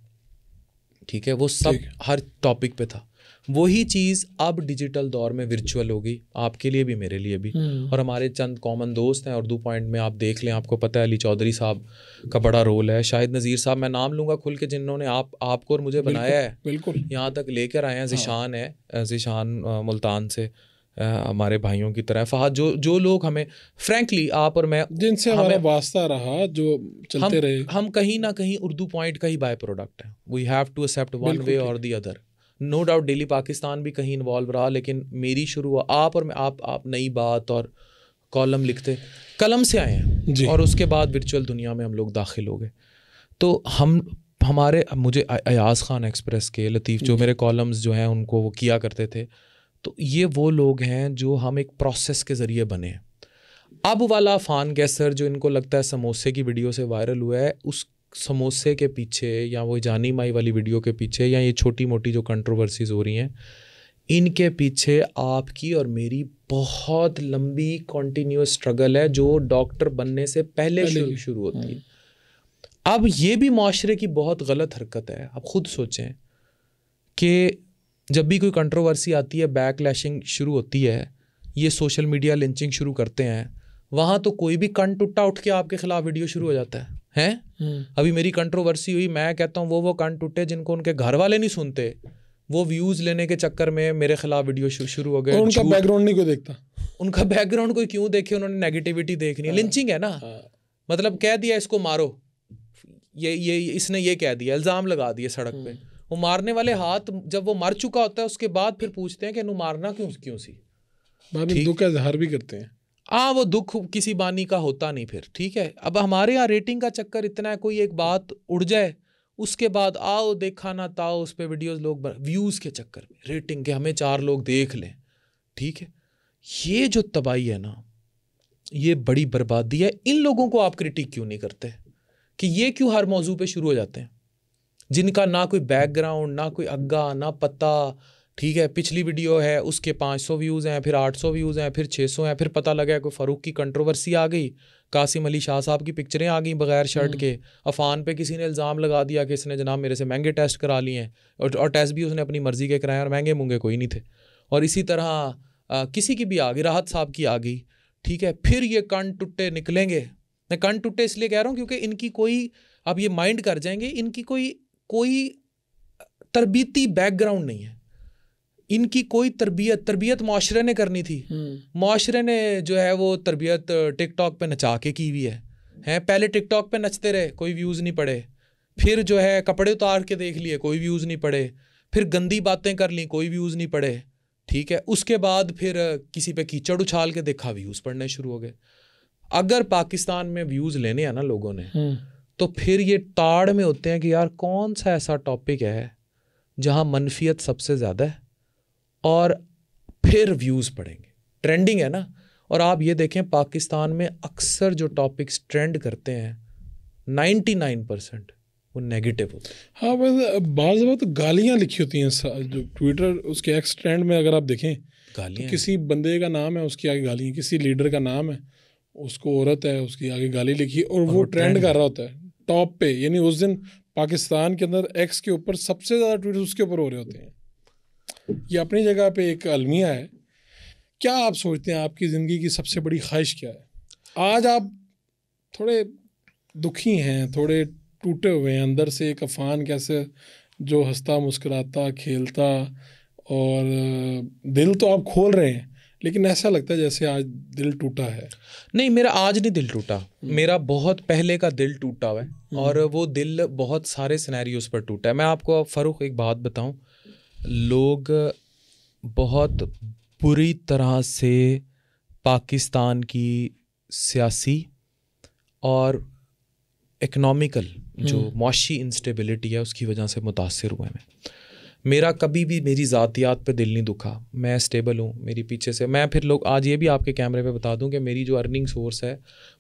ठीक है, वो सब हर टॉपिक पे था। वही चीज़ अब डिजिटल दौर में वर्चुअल होगी, आपके लिए भी मेरे लिए भी। और हमारे चंद कॉमन दोस्त हैं उर्दू पॉइंट में, आप देख लें, आपको पता है अली चौधरी साहब का बड़ा रोल है, शाहिद नज़ीर साहब, मैं नाम लूँगा खुल के, जिन्होंने आपको और मुझे बनाया है, बिल्कुल यहाँ तक लेकर आए हैं। ज़िशान है, ज़िशान मुल्तान से, हमारे भाइयों की तरह। फहद, जो लोग हमें फ्रैंकली, आप और मैं, जिनसे हमारा वास्ता रहा, जो चलते रहे, हम कहीं ना कहीं उर्दू पॉइंट का ही बाय प्रोडक्ट है। We have to accept one way और the other. No doubt daily Pakistan भी कहीं इन्वॉल्व रहा, लेकिन मेरी शुरू आप और मैं, आप नई बात और कॉलम लिखते कलम से आए हैं, और उसके बाद वर्चुअल दुनिया में हम लोग दाखिल हो गए। तो मुझे अयाज खान एक्सप्रेस के लतीफ़, जो मेरे कॉलम्स जो हैं उनको वो किया करते थे, तो ये वो लोग हैं जो हम एक प्रोसेस के ज़रिए बने हैं। अब वाला फ़ान गैसर जो इनको लगता है समोसे की वीडियो से वायरल हुआ है, उस समोसे के पीछे या वो जानी माई वाली वीडियो के पीछे या ये छोटी मोटी जो कंट्रोवर्सीज हो रही हैं, इनके पीछे आपकी और मेरी बहुत लंबी कॉन्टीन्यूस स्ट्रगल है, जो डॉक्टर बनने से पहले शुरू होती है। अब ये भी माशरे की बहुत गलत हरकत है। आप खुद सोचें कि जब भी कोई कंट्रोवर्सी आती है, बैकलैशिंग शुरू होती है, ये सोशल मीडिया लिंचिंग शुरू करते हैं, वहाँ तो कोई भी कन टुट्टा उठ के आपके खिलाफ वीडियो शुरू हो जाता है। अभी मेरी कंट्रोवर्सी हुई, मैं कहता हूँ वो कन टूटे जिनको उनके घर वाले नहीं सुनते, वो व्यूज़ लेने के चक्कर में मेरे खिलाफ वीडियो शुरू हो गए। उनका बैकग्राउंड नहीं कोई देखता, उनका बैकग्राउंड कोई क्यों देखे, उन्होंने नेगेटिविटी देखनी है। लिंचिंग है ना, मतलब कह दिया इसको मारो, ये इसने ये कह दिया, इल्ज़ाम लगा दिए सड़क पे। वो मारने वाले हाथ जब वो मर चुका होता है, उसके बाद फिर पूछते हैं कि नु मारना क्यों सी, दुख का इज़हार भी करते हैं। वो दुख किसी बानी का होता नहीं फिर। ठीक है, अब हमारे यहाँ रेटिंग का चक्कर इतना है, कोई एक बात उड़ जाए, उसके बाद आओ देखा ना ताओ उस पर वीडियोस लोग व्यूज़ के चक्कर में, रेटिंग के, हमें 4 लोग देख लें। ठीक है, ये जो तबाही है ना, ये बड़ी बर्बादी है। इन लोगों को आप क्रिटिक क्यों नहीं करते कि ये क्यों हर मौजू पे शुरू हो जाते हैं? जिनका ना कोई बैकग्राउंड, ना कोई अग्गा, ना पता। ठीक है, पिछली वीडियो है उसके 500 व्यूज़ हैं, फिर 800 व्यूज़ हैं, फिर 600 हैं, फिर पता लगा कोई फ़ारूक की कंट्रोवर्सी आ गई, कासिम अली शाह साहब की पिक्चरें आ गई बगैर शर्ट के, अफान पे किसी ने इल्ज़ाम लगा दिया कि इसने जनाब मेरे से महंगे टेस्ट करा लिए हैं, और टेस्ट भी उसने अपनी मर्ज़ी के कराए और महंगे मूंगे कोई नहीं थे। और इसी तरह किसी की भी आ गई, राहत साहब की आ गई। ठीक है, फिर ये कान टुट्टे निकलेंगे। मैं कान टुट्टे इसलिए कह रहा हूँ क्योंकि इनकी कोई, आप ये माइंड कर जाएंगे, इनकी कोई तरबीती बैकग्राउंड नहीं है, इनकी कोई तरबियत माशरे ने करनी थी। माशरे ने जो है वो तरबियत टिकटॉक पे नचा के की हुई है। पहले टिकटॉक पे नचते रहे, कोई व्यूज़ नहीं पड़े, फिर जो है कपड़े उतार के देख लिए, कोई व्यूज़ नहीं पड़े, फिर गंदी बातें कर ली, कोई व्यूज़ नहीं पड़े। ठीक है, उसके बाद फिर किसी पे कीचड़ उछाल के देखा, व्यूज़ पड़ने शुरू हो गए। अगर पाकिस्तान में व्यूज़ लेने हैं ना लोगों ने, तो फिर ये ताड़ में होते हैं कि यार कौन सा ऐसा टॉपिक है जहाँ मनफियत सबसे ज़्यादा है, और फिर व्यूज़ पड़ेंगे। ट्रेंडिंग है ना। और आप ये देखें पाकिस्तान में अक्सर जो टॉपिक्स ट्रेंड करते हैं 99% वो नेगेटिव होते हैं। हाँ, बस बाज़ बात गालियाँ लिखी होती हैं जो ट्विटर उसके एक्स ट्रेंड में अगर आप देखें, तो किसी बंदे का नाम है उसकी आगे गाली, किसी लीडर का नाम है उसको औरत है उसकी आगे गाली लिखी, और वो ट्रेंड कर रहा होता है टॉप पे। यानी उस दिन पाकिस्तान के अंदर एक्स के ऊपर सबसे ज़्यादा ट्वीट उसके ऊपर हो रहे होते हैं। ये अपनी जगह पे एक अलमिया है। क्या आप सोचते हैं आपकी ज़िंदगी की सबसे बड़ी ख्वाहिश क्या है? आज आप थोड़े दुखी हैं, थोड़े टूटे हुए हैं अंदर से। एक अफान कैसे जो हंसता मुस्कुराता खेलता, और दिल तो आप खोल रहे हैं, लेकिन ऐसा लगता है जैसे आज दिल टूटा है। नहीं, मेरा आज नहीं दिल टूटा, मेरा बहुत पहले का दिल टूटा हुआ है, और वो दिल बहुत सारे सिनेरियोस पर टूटा है। मैं आपको फ़ारूक एक बात बताऊं, लोग बहुत बुरी तरह से पाकिस्तान की सियासी और इकनॉमिकल जो मुआशी इंस्टेबिलिटी है उसकी वजह से मुतासिर हुए हैं। मेरा कभी भी मेरी ज़ातियात पे दिल नहीं दुखा, मैं स्टेबल हूँ। मेरी पीछे से मैं फिर लोग आज ये भी आपके कैमरे पे बता दूँ कि मेरी जो अर्निंग सोर्स है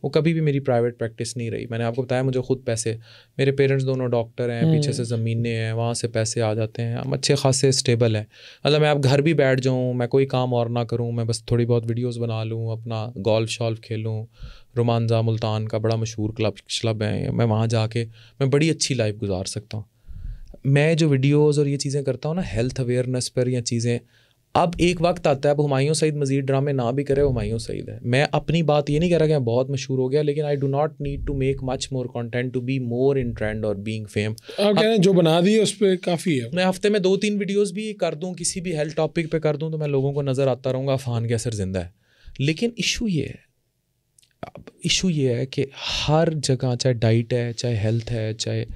वो कभी भी मेरी प्राइवेट प्रैक्टिस नहीं रही। मैंने आपको बताया मुझे खुद पैसे, मेरे पेरेंट्स दोनों डॉक्टर हैं, पीछे से ज़मीनें हैं, वहाँ से पैसे आ जाते हैं, हम अच्छे खासे स्टेबल हैं। मतलब मैं अब घर भी बैठ जाऊँ, मैं कोई काम और ना करूँ, मैं बस थोड़ी बहुत वीडियोज़ बना लूँ, अपना गोल्फ शॉल्फ खेलूँ, रोमांजा मुल्तान का बड़ा मशहूर क्लब है, मैं वहाँ जाके मैं बड़ी अच्छी लाइफ गुजार सकता हूँ। मैं जो वीडियोज़ और ये चीज़ें करता हूँ ना हेल्थ अवेयरनेस पर, या चीज़ें, अब एक वक्त आता है, अब हुमायूं सईद मज़ीद ड्रामे ना भी करे, हुमायूं सईद है। मैं अपनी बात ये नहीं कह रहा कि मैं बहुत मशहूर हो गया, लेकिन I do not need to make much more content to be more in trend और बीइंग फेम। आप कह रहे हैं जो बना दिए उस पर काफ़ी है। मैं हफ्ते में 2-3 वीडियोज़ भी कर दूँ, किसी भी हेल्थ टॉपिक पे कर दूँ, तो मैं लोगों को नज़र आता रहूँगा अफान के असर ज़िंदा है। लेकिन इशू ये है कि हर जगह, चाहे डाइट है, चाहे हेल्थ है, चाहे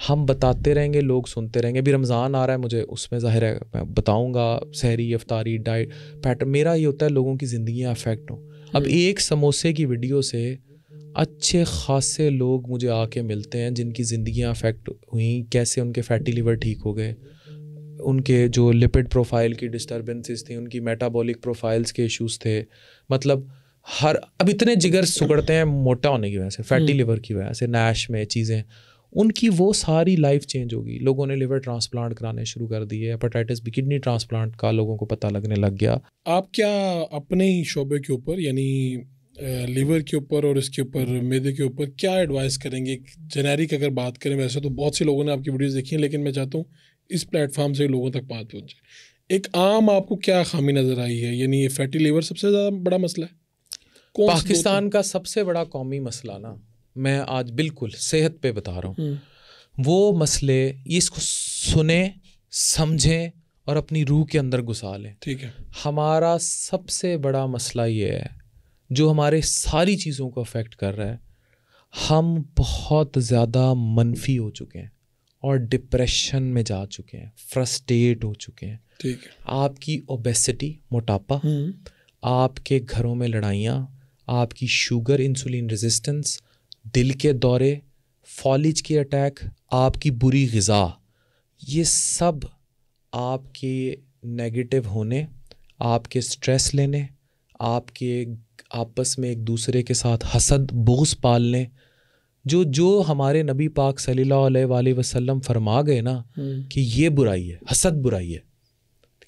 हम बताते रहेंगे, लोग सुनते रहेंगे। अभी रमज़ान आ रहा है, मुझे उसमें ज़ाहिर है मैं बताऊंगा सहरी, इफ्तारी, डाइट पैटर्न। मेरा ये होता है लोगों की ज़िंदगियाँ अफेक्ट हों। अब एक समोसे की वीडियो से अच्छे खासे लोग मुझे आके मिलते हैं जिनकी ज़िंदगियाँ अफेक्ट हुई, कैसे उनके फैटी लिवर ठीक हो गए, उनके जो लिपिड प्रोफाइल की डिस्टर्बेंसेस थी, उनकी मेटाबॉलिक प्रोफाइल्स के इश्यूज़ थे। मतलब अब इतने जिगर सुगड़ते हैं मोटा होने की वजह से, फैटी लिवर की वजह से, नैश में चीज़ें, उनकी वो सारी लाइफ चेंज होगी। लोगों ने लिवर ट्रांसप्लांट कराने शुरू कर दिए, हेपेटाइटिस बी, किडनी ट्रांसप्लांट का लोगों को पता लगने लग गया। आप क्या अपने ही शोबे के ऊपर, यानी लीवर के ऊपर और इसके ऊपर मैदे के ऊपर, क्या एडवाइस करेंगे? जेनेरिक अगर बात करें, वैसे तो बहुत से लोगों ने आपकी वीडियोस देखी हैं, लेकिन मैं चाहता हूँ इस प्लेटफॉर्म से लोगों तक बात पहुँचे। एक आम आपको क्या खामी नज़र आई है? यानी ये फैटी लिवर सबसे ज़्यादा बड़ा मसला है पाकिस्तान का, सबसे बड़ा कौमी मसला ना, मैं आज बिल्कुल सेहत पे बता रहा हूँ, वो मसले इसको सुने, समझें और अपनी रूह के अंदर घुसा लें। ठीक है। हमारा सबसे बड़ा मसला ये है जो हमारे सारी चीज़ों को अफेक्ट कर रहा है, हम बहुत ज़्यादा मनफी हो चुके हैं और डिप्रेशन में जा चुके हैं, फ्रस्ट्रेट हो चुके हैं। ठीक है। आपकी ओबेसिटी, मोटापा, आपके घरों में लड़ाइयाँ, आपकी शुगर, इंसुलिन रेजिस्टेंस, दिल के दौरे, फॉलिज के अटैक, आपकी बुरी ग़िज़ा, ये सब आपके नेगेटिव होने, आपके स्ट्रेस लेने, आपके आपस में एक दूसरे के साथ हसद बुग़्ज़ पालने, जो हमारे नबी पाक सल्लल्लाहु अलैहि वसल्लम फरमा गए ना कि ये बुराई है, हसद बुराई है,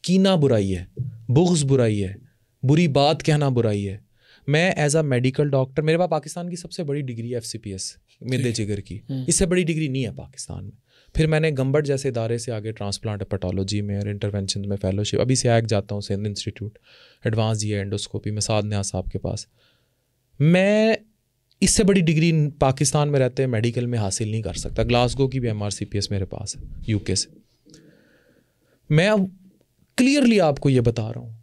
कीना बुराई है, बुग़्ज़ बुराई है, बुरी बात कहना बुराई है। मैं एज अ मेडिकल डॉक्टर, मेरे पास पाकिस्तान की सबसे बड़ी डिग्री है FCPS मिर्दे जिगर की, इससे बड़ी डिग्री नहीं है पाकिस्तान में। फिर मैंने गंबट जैसे इदारे से आगे ट्रांसप्लांट पैथोलॉजी में और इंटरवेंशन में फेलोशिप, अभी SIAC जाता हूँ, सिंध इंस्टीट्यूट एडवांस जी एंडोस्कोपी में साद न्याज साहब के पास। मैं इससे बड़ी डिग्री पाकिस्तान में रहते हैं मेडिकल में हासिल नहीं कर सकता। ग्लासगो की भी MRCPS मेरे पास है UK से। मैं अब क्लियरली आपको ये बता रहा हूँ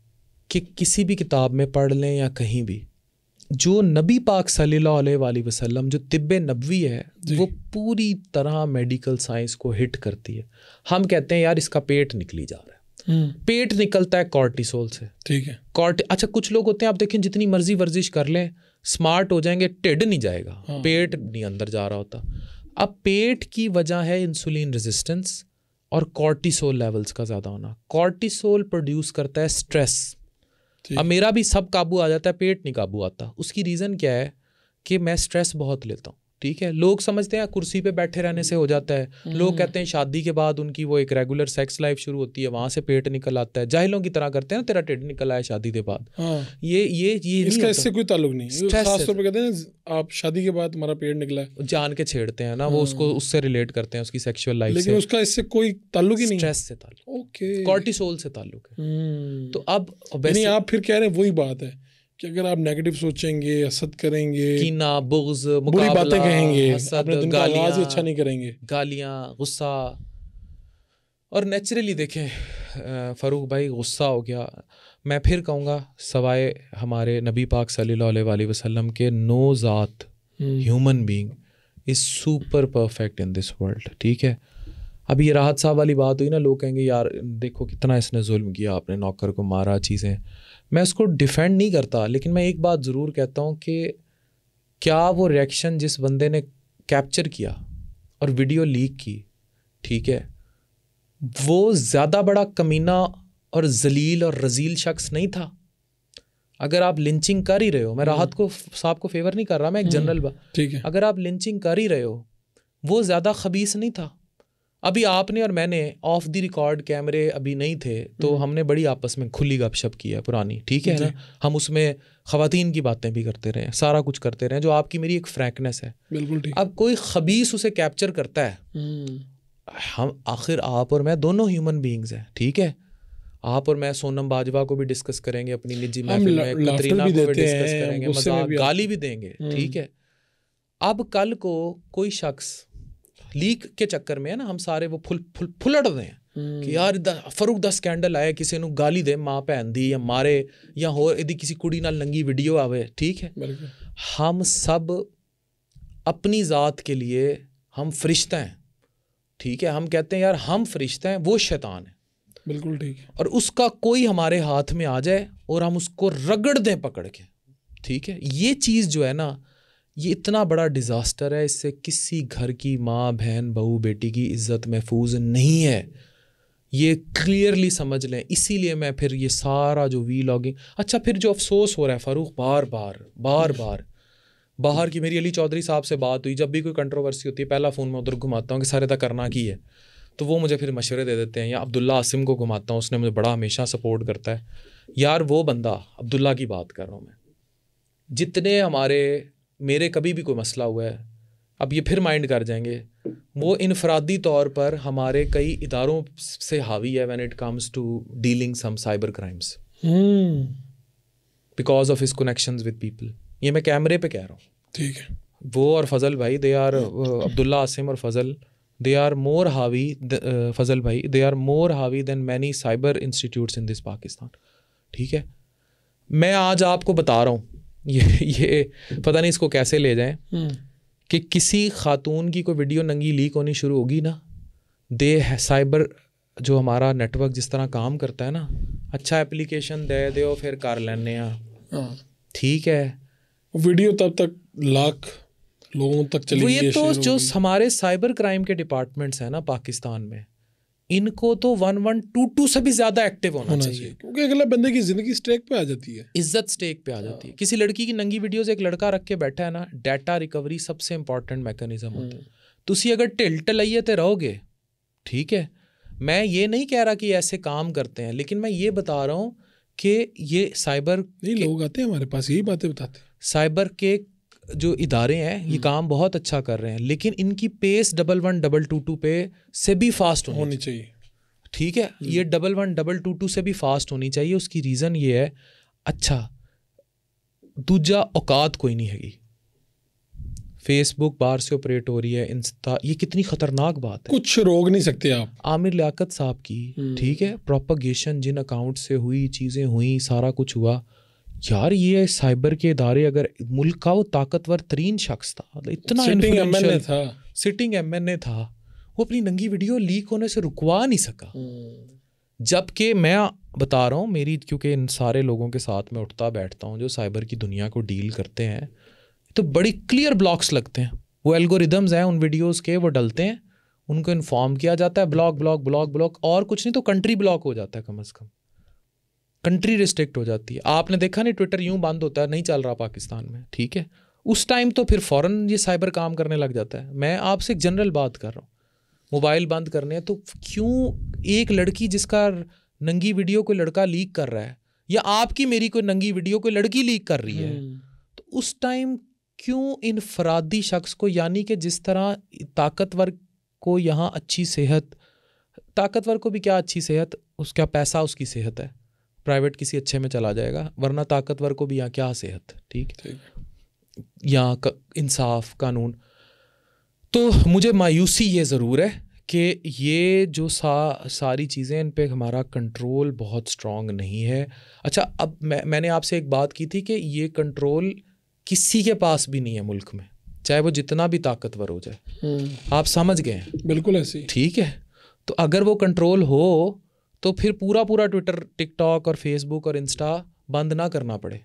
कि किसी भी किताब में पढ़ लें या कहीं भी, जो नबी पाक सल्लल्लाहु अलैहि वसल्लम जो तिब्बे नबवी है वो पूरी तरह मेडिकल साइंस को हिट करती है। हम कहते हैं यार इसका पेट निकली जा रहा है, पेट निकलता है कॉर्टिसोल से, ठीक है। अच्छा कुछ लोग होते हैं, आप देखें जितनी मर्जी वर्जिश कर लें, स्मार्ट हो जाएंगे, टिड नहीं जाएगा, पेट नहीं अंदर जा रहा होता। अब पेट की वजह है इंसुलिन रेजिस्टेंस और कॉर्टिसोल लेवल्स का ज़्यादा होना। कॉर्टिसोल प्रोड्यूस करता है स्ट्रेस। अब मेरा भी सब काबू आ जाता है, पेट नहीं काबू आता। उसकी रीज़न क्या है कि मैं स्ट्रेस बहुत लेता हूँ, ठीक है। लोग समझते हैं कुर्सी पे बैठे रहने से हो जाता है। लोग कहते हैं शादी के बाद उनकी वो एक रेगुलर सेक्स लाइफ शुरू होती है, वहाँ से पेट निकल आता है। जाहिलों की तरह करते हैं ना, तेरा टिड निकल आया शादी के बाद। ये इसका इससे कोई ताल्लुक नहीं। खास तौर पे कहते हैं आप शादी के बाद तुम्हारा पेट निकला है, जान के छेड़ते हैं ना, वो उसको उससे रिलेट करते हैं उसकी सेक्सुअल लाइफ से, लेकिन उसका इससे कोई ताल्लुक ही नहीं, स्ट्रेस से ताल्लुक, ओके, कॉर्टिसोल से ताल्लुक है। तो अब आप फिर कह रहे हैं वही बात है कि अगर आप नेगेटिव सोचेंगे, हसद करेंगे, कीना, बुग़्ज़, बुरी बातें कहेंगे, हसद, गालियाँ अच्छा नहीं करेंगे, गालियाँ, गुस्सा। और नेचुरली देखें फ़ारूक भाई, गुस्सा हो गया, मैं फिर कहूँगा सवाए हमारे नबी पाक सल्लल्लाहु अलैहि वसल्लम के, नो ज़ात human being is super perfect in this world, ठीक है। अभी ये राहत साहब वाली बात हुई ना, लोग कहेंगे यार देखो कितना इसने जुल्म किया, आपने नौकर को मारा, चीज़ें। मैं उसको डिफेंड नहीं करता, लेकिन मैं एक बात ज़रूर कहता हूँ कि क्या वो रिएक्शन जिस बंदे ने कैप्चर किया और वीडियो लीक की, ठीक है, वो ज़्यादा बड़ा कमीना और जलील और रजील शख्स नहीं था? अगर आप लिंचिंग कर ही रहे हो, मैं राहत को साहब को फेवर नहीं कर रहा, मैं एक जनरल बात, ठीक है, अगर आप लिंचिंग कर ही रहे हो, वो ज़्यादा खबीस नहीं था? अभी आपने और मैंने ऑफ द रिकॉर्ड, कैमरे अभी नहीं थे, तो हमने बड़ी आपस में खुली गपशप की है पुरानी, ठीक है ना। हम उसमें ख़वातीन की बातें भी करते रहे, सारा कुछ करते रहे, जो आपकी मेरी एक फ्रैंकनेस है, बिल्कुल ठीक। अब कोई खबीस उसे कैप्चर करता है, हम आखिर आप और मैं दोनों ह्यूमन बीइंग्स हैं, ठीक है। आप और मैं सोनम बाजवा को भी डिस्कस करेंगे अपनी निजी महफिल में, कतरीना को भी डिस्कस करेंगे, मजाक गाली भी देंगे, ठीक है। अब कल को कोई शख्स लीक के चक्कर में है ना, हम सारे वो फुलड़ रहे हैं कि यार फरूक दा स्कैंडल आया, किसी ਨੂੰ गाली दे, माँ भैन दी, या मारे, या होर यदि किसी कुड़ी नाल नंगी वीडियो आवे, ठीक है। हम सब अपनी ज़ात के लिए हम फरिश्ता हैं, ठीक है। हम कहते हैं यार हम फरिश्ता हैं, वो शैतान है, बिल्कुल ठीक है। और उसका कोई हमारे हाथ में आ जाए और हम उसको रगड़ दें पकड़ के, ठीक है। ये चीज़ जो है ना, ये इतना बड़ा डिज़ास्टर है, इससे किसी घर की माँ, बहन, बहू, बेटी की इज़्ज़त महफूज नहीं है, ये क्लियरली समझ लें। इसीलिए मैं फिर ये सारा जो वीलॉगिंग, अच्छा फिर जो अफसोस हो रहा है फ़ारूक, बार बार बाहर की, मेरी अली चौधरी साहब से बात हुई, जब भी कोई कंट्रोवर्सी होती है पहला फ़ोन में उधर घुमाता हूँ कि सारे तक करना की है, तो वो मुझे फिर मशवरे दे देते हैं। या अब्दुल्ला आसिम को घुमाता हूँ, उसने मुझे बड़ा हमेशा सपोर्ट करता है। यार वो बंदा, अब्दुल्ला की बात कर रहा हूँ मैं, जितने हमारे मेरे कभी भी कोई मसला हुआ है, अब ये फिर माइंड कर जाएंगे, वो इनफरादी तौर पर हमारे कई इदारों से हावी है when it comes to dealing some cyber crimes because of his connections with people. ये मैं कैमरे पे कह रहा हूँ, ठीक है। वो और फजल भाई, दे आर, अब्दुल्ला आसिम और फजल, दे आर मोर हावी, फजल भाई, दे आर मोर हावी than many cyber institutes in this Pakistan, ठीक है। मैं आज आपको बता रहा हूँ, ये पता नहीं इसको कैसे ले जाएं, कि किसी खातून की कोई वीडियो नंगी लीक होनी शुरू होगी ना, दे है साइबर जो हमारा नेटवर्क जिस तरह काम करता है ना, अच्छा एप्लीकेशन दे दो फिर कर लेने, ठीक है, वीडियो तब तक लाख लोगों तक चली गई। ये तो जो हमारे साइबर क्राइम के डिपार्टमेंट्स हैं ना पाकिस्तान में, इनको तो 1122 से भी ज्यादा एक्टिव होना चाहिए, क्योंकि अगले बंदे की जिंदगी स्टेक पे आ जाती है, इज्जत स्टेक पे आ जाती है। किसी लड़की की नंगी वीडियोस एक लड़का रख के बैठा है ना, डाटा रिकवरी सबसे इंपॉर्टेंट मैकेनिज्म होता है। तुसी अगर ढिल ढलाइए ते रहोगे, ठीक है, मैं ये नहीं कह रहा कि ऐसे काम करते हैं, लेकिन मैं ये बता रहा हूँ कि ये साइबर नहीं, लोग आते हैं हमारे पास यही बातें बताते हैं। साइबर के जो इदारे हैं ये काम बहुत अच्छा कर रहे हैं, लेकिन इनकी पेस 111122 पे से भी फास्ट होनी चाहिए। ठीक है, ये 111122 से भी फास्ट होनी चाहिए। उसकी रीज़न ये है, अच्छा दूजा औकात कोई नहीं हैगी, फेसबुक बाहर से ऑपरेट हो रही है, इंस्टा, ये कितनी खतरनाक बात है, कुछ रोक नहीं सकते आप। आमिर लियाकत साहब की, ठीक है, प्रोपगेशन जिन अकाउंट से हुई, चीज़ें हुई, सारा कुछ हुआ यार। ये साइबर के इदारे, अगर मुल्क का वो ताकतवर तरीन शख्स था, इतना सिटिंग एमएनए था, वो अपनी नंगी वीडियो लीक होने से रुकवा नहीं सका। जबकि मैं बता रहा हूँ, मेरी क्योंकि इन सारे लोगों के साथ में उठता बैठता हूँ जो साइबर की दुनिया को डील करते हैं, तो बड़ी क्लियर ब्लॉक्स लगते हैं। वो एल्गोरिदम्स हैं उन वीडियोस के, वो डलते हैं, उनको इन्फॉर्म किया जाता है, ब्लॉक ब्लॉक ब्लॉक ब्लॉक, और कुछ नहीं तो कंट्री ब्लॉक हो जाता है, कम से कम कंट्री रिस्ट्रिक्ट हो जाती है। आपने देखा नहीं, ट्विटर यूं बंद होता है, नहीं चल रहा पाकिस्तान में, ठीक है, उस टाइम तो फिर फ़ौरन ये साइबर काम करने लग जाता है। मैं आपसे एक जनरल बात कर रहा हूँ, मोबाइल बंद करने हैं तो क्यों एक लड़की जिसका नंगी वीडियो कोई लड़का लीक कर रहा है, या आपकी मेरी कोई नंगी वीडियो कोई लड़की लीक कर रही है, तो उस टाइम क्यों इनफरादी शख्स को, यानी कि जिस तरह ताकतवर को यहाँ अच्छी सेहत, ताकतवर को भी क्या अच्छी सेहत, उसका पैसा उसकी सेहत है, प्राइवेट किसी अच्छे में चला जाएगा, वरना ताकतवर को भी यहाँ क्या सेहत, ठीक है, यहाँ इंसाफ कानून। तो मुझे मायूसी ये ज़रूर है कि ये जो सारी चीज़ें, इन पे हमारा कंट्रोल बहुत स्ट्रॉन्ग नहीं है। अच्छा, अब मैंने आपसे एक बात की थी कि ये कंट्रोल किसी के पास भी नहीं है मुल्क में, चाहे वो जितना भी ताकतवर हो जाए, आप समझ गए हैं, बिल्कुल ऐसे, ठीक है। तो अगर वो कंट्रोल हो तो फिर पूरा ट्विटर, टिकटॉक और फेसबुक और इंस्टा बंद ना करना पड़े।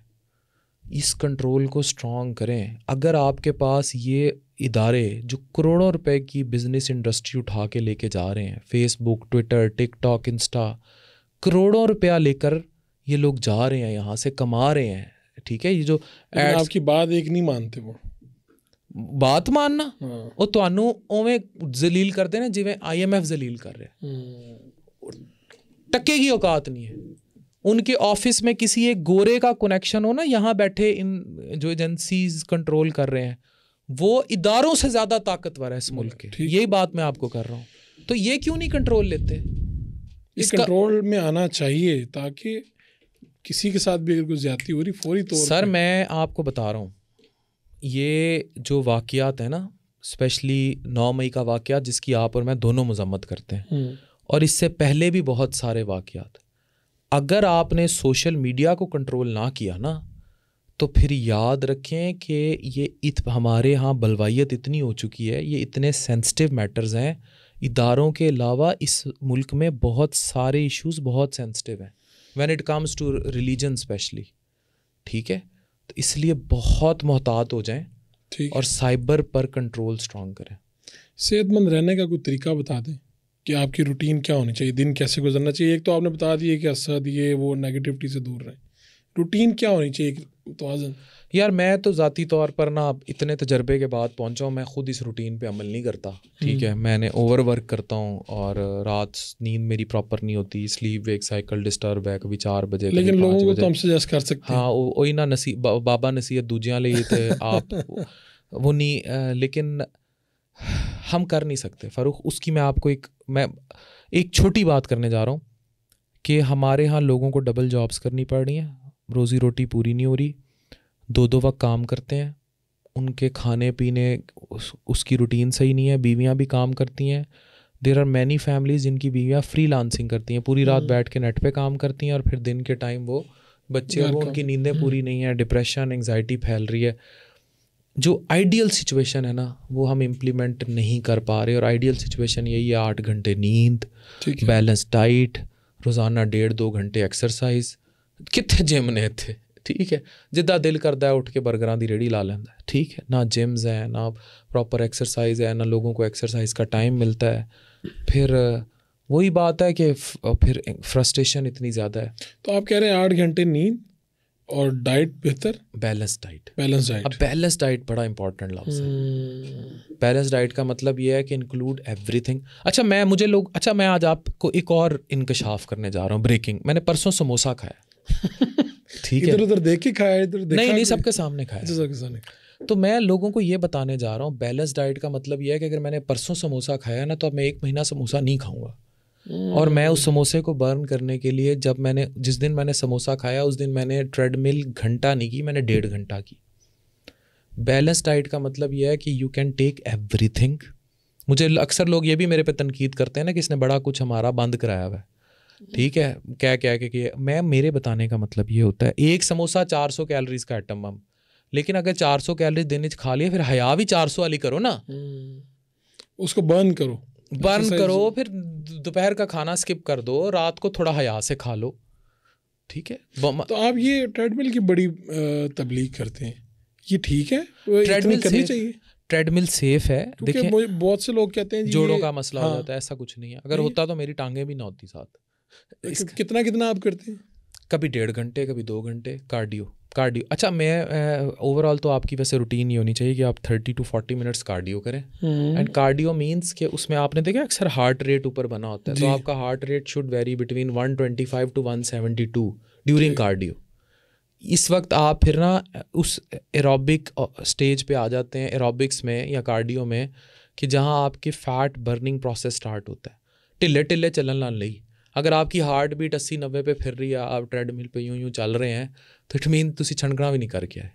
इस कंट्रोल को स्ट्रॉन्ग करें। अगर आपके पास ये इदारे जो करोड़ों रुपए की बिजनेस इंडस्ट्री उठा के लेके जा रहे हैं, फेसबुक, ट्विटर, टिकटॉक, इंस्टा, करोड़ों रुपया लेकर ये लोग जा रहे हैं, यहाँ से कमा रहे हैं, ठीक है। ये जो आपकी बात एक नहीं मानते, वो बात मानना, वो तुहानू उवें जलील करते हैं जिवें IMF जलील कर रहे हैं। टक्के की औकात नहीं है। उनके ऑफिस में किसी एक गोरे का कनेक्शन हो ना, यहाँ बैठे इन जो एजेंसीज कंट्रोल कर रहे हैं, वो इदारों से ज़्यादा ताकतवर है इस मुल्क के। यही बात मैं आपको कर रहा हूँ। तो ये क्यों नहीं कंट्रोल लेते? इस कंट्रोल में आना चाहिए ताकि किसी के साथ भी अगर कोई ज्यादती हो रही फौरी तौर सर मैं आपको बता रहा हूँ, ये जो वाक़यात है ना, स्पेशली 9 मई का वाक़यात जिसकी आप और मैं दोनों मजम्मत करते हैं, और इससे पहले भी बहुत सारे वाक़यात, अगर आपने सोशल मीडिया को कंट्रोल ना किया ना, तो फिर याद रखें कि ये हमारे यहाँ बलवाइयत इतनी हो चुकी है, ये इतने सेंसिटिव मैटर्स हैं, इदारों के अलावा इस मुल्क में बहुत सारे इश्यूज बहुत सेंसिटिव हैं when it comes to religion specially, ठीक है। तो इसलिए बहुत मोहतात हो जाएं और साइबर पर कंट्रोल स्ट्रॉन्ग करें। सेहतमंद रहने का कोई तरीका बता दें कि आपकी रूटीन क्या होनी चाहिए, दिन कैसे गुजरना चाहिए। एक तो आपने बता दिया कि असद ये वो नेगेटिविटी से दूर रहें, रूटीन क्या होनी चाहिए तवाज़ुन? यार मैं तो ज़ाती तौर पर ना इतने तजर्बे के बाद पहुंचा हूँ, मैं ख़ुद इस रूटीन पे अमल नहीं करता, ठीक है। मैंने ओवर वर्क करता हूँ और रात नींद मेरी प्रॉपर नहीं होती, स्लीप वेक साइकिल डिस्टर्ब है, कभी 4 बजे, लेकिन लोगों को तो हम सजेस्ट कर सकते हैं। हाँ वही ना, बाबा नसीहत दूजियाँ ले थे आप वो नहीं, लेकिन हम कर नहीं सकते फ़ारूक। उसकी मैं आपको एक छोटी बात करने जा रहा हूँ कि हमारे यहाँ लोगों को डबल जॉब्स करनी पड़ रही हैं, रोज़ी रोटी पूरी नहीं हो रही, 2-2 वक्त काम करते हैं, उनके खाने पीने उसकी रूटीन सही नहीं है, बीवियाँ भी काम करती हैं। देयर आर मैनी फैमिलीज़ जिनकी बीवियाँ फ्रीलांसिंग करती हैं, पूरी रात बैठ के नेट पे काम करती हैं और फिर दिन के टाइम वो बच्चे, वो उनकी नींदें पूरी नहीं है, डिप्रेशन एंग्जाइटी फैल रही है। जो आइडियल सिचुएशन है ना, वो हम इम्प्लीमेंट नहीं कर पा रहे। और आइडियल सिचुएशन यही है, 8 घंटे नींद, बैलेंस डाइट, रोज़ाना 1.5-2 घंटे एक्सरसाइज। कितने जिम ने थे, ठीक है, जिदा दिल करता है उठ के बर्गरां दी रेड़ी ला लेंदा है, ठीक है। ना जिम्स हैं, ना प्रॉपर एक्सरसाइज है, ना लोगों को एक्सरसाइज का टाइम मिलता है। फिर वही बात है कि फिर फ्रस्ट्रेशन इतनी ज़्यादा है। तो आप कह रहे हैं 8 घंटे नींद और डाइट बेहतर, बैलेंस डाइट। अब बैलेंस डाइट बड़ा इंपॉर्टेंट लफ्ज़ है। बैलेंस डाइट का मतलब ये है कि इंक्लूड एवरीथिंग। अच्छा मैं आज आपको एक और इंकशाफ करने जा रहा हूँ, ब्रेकिंग। मैंने परसों समोसा खाया ठीक है, इधर उधर देख के खाया, इधर देखा नहीं सबके सामने खाया। सबके सामने। तो मैं लोगों को ये बताने जा रहा हूँ, बैलेंस डाइट का मतलब ये है कि अगर मैंने परसों समोसा खाया ना, तो अब मैं 1 महीना समोसा नहीं खाऊंगा। और मैं उस समोसे को बर्न करने के लिए जिस दिन मैंने समोसा खाया उस दिन मैंने ट्रेडमिल घंटा नहीं की, मैंने 1.5 घंटा की। बैलेंस डाइट का मतलब यह है कि यू कैन टेक एवरीथिंग। मुझे अक्सर लोग ये भी मेरे पे तनकीद करते हैं ना कि इसने बड़ा कुछ हमारा बंद कराया हुआ है, ठीक है, क्या कि मेरे बताने का मतलब ये होता है, एक समोसा 400 कैलोरीज का आइटम बम, लेकिन अगर 400 कैलोरीज दिन में खा लिया, फिर हया भी 400 वाली करो ना, उसको बर्न करो, फिर दोपहर का खाना स्किप कर दो, रात को थोड़ा हया से खा लो, ठीक है। तो आप ये ट्रेडमिल की बड़ी तबलीग करते हैं, ये ठीक है? ट्रेडमिल करनी चाहिए? ट्रेडमिल सेफ है। देखिए बहुत से लोग कहते हैं जोड़ों का मसला हो जाता है, ऐसा कुछ नहीं है। अगर होता तो मेरी टांगें भी ना होती साथ। कितना आप करते हैं? कभी 1.5 घंटे, कभी 2 घंटे कार्डियो। अच्छा, मैं ओवरऑल तो आपकी वैसे रूटीन ये होनी चाहिए कि आप 30 to 40 मिनट्स कार्डियो करें। एंड कार्डियो मीन्स कि उसमें आपने देखा अक्सर हार्ट रेट ऊपर बना होता है, तो आपका heart rate should very between 125 to 172 during cardio. इस वक्त आप फिर ना उस एरोबिक स्टेज पे आ जाते हैं, एरोबिक्स में या कार्डियो में, कि जहाँ आपके फैट बर्निंग प्रोसेस स्टार्ट होता है। टिल्ले चलन लान ली, अगर आपकी हार्ट बीट 80-90 पे फिर रही है, आप ट्रेडमिल पे यूं चल रहे हैं, तो इट मीन तुसी छनकना भी नहीं करके आए,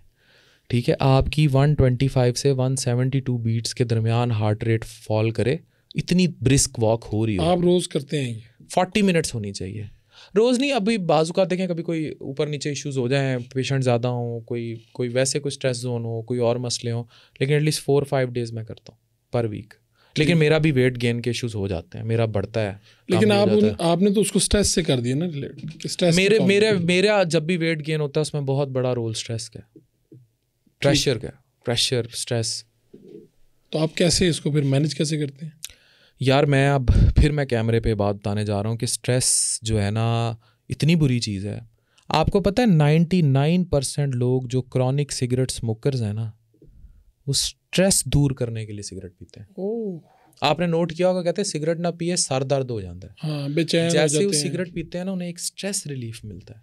ठीक है। आपकी 125 से 172 बीट्स के दरमियान हार्ट रेट फॉल करे, इतनी ब्रिस्क वॉक हो रही हो। आप रोज़ करते हैं? 40 मिनट्स होनी चाहिए, रोज़ नहीं। अभी बाज़ुका देखें कभी कोई ऊपर नीचे इश्यूज़ हो जाएँ, पेशेंट ज़्यादा हों, कोई वैसे कोई स्ट्रेस जोन हो, कोई और मसले हों, लेकिन एटलीस्ट 4-5 डेज़ मैं करता हूँ पर वीक। लेकिन मेरा भी वेट गेन के इश्यूज हो जाते हैं, मेरा बढ़ता है। लेकिन आपने तो उसको स्ट्रेस से कर दिया ना रिलेट। स्ट्रेस मेरा जब भी वेट गेन होता है उसमें बहुत बड़ा रोल स्ट्रेस का, प्रेशर स्ट्रेस। तो आप कैसे इसको फिर मैनेज कैसे करते हैं? यार मैं कैमरे पे बात बताने जा रहा हूँ कि स्ट्रेस जो है ना इतनी बुरी चीज़ है। आपको पता है 99% लोग जो क्रॉनिक सिगरेट स्मोकर्स हैं ना, वो स्ट्रेस दूर करने के लिए सिगरेट पीते हैं। आपने नोट किया होगा, कहते हैं सिगरेट ना पिए सर दर्द हो जाता है। हाँ, बेचैन जैसे वो सिगरेट पीते हैं ना, उन्हें एक स्ट्रेस रिलीफ मिलता है।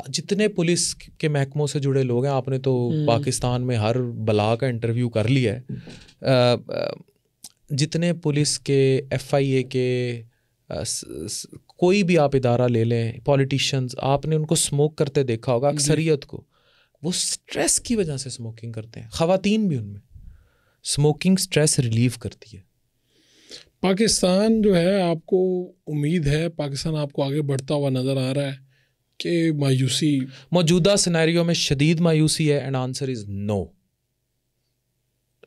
जितने पुलिस के महकमों से जुड़े लोग हैं, आपने तो पाकिस्तान में हर बला का इंटरव्यू कर लिया है, जितने पुलिस के, FIA के, कोई भी आप इदारा ले लें, पॉलिटिशियंस, आपने उनको स्मोक करते देखा होगा अक्सरियत को। वो स्ट्रेस की वजह से स्मोकिंग करते हैं, ख़वातीन भी उनमें। स्मोकिंग स्ट्रेस रिलीव करती है। पाकिस्तान जो है, आपको उम्मीद है पाकिस्तान आपको आगे बढ़ता हुआ नज़र आ रहा है कि मायूसी मौजूदा सिनेरियो में शदीद मायूसी है? And answer is no.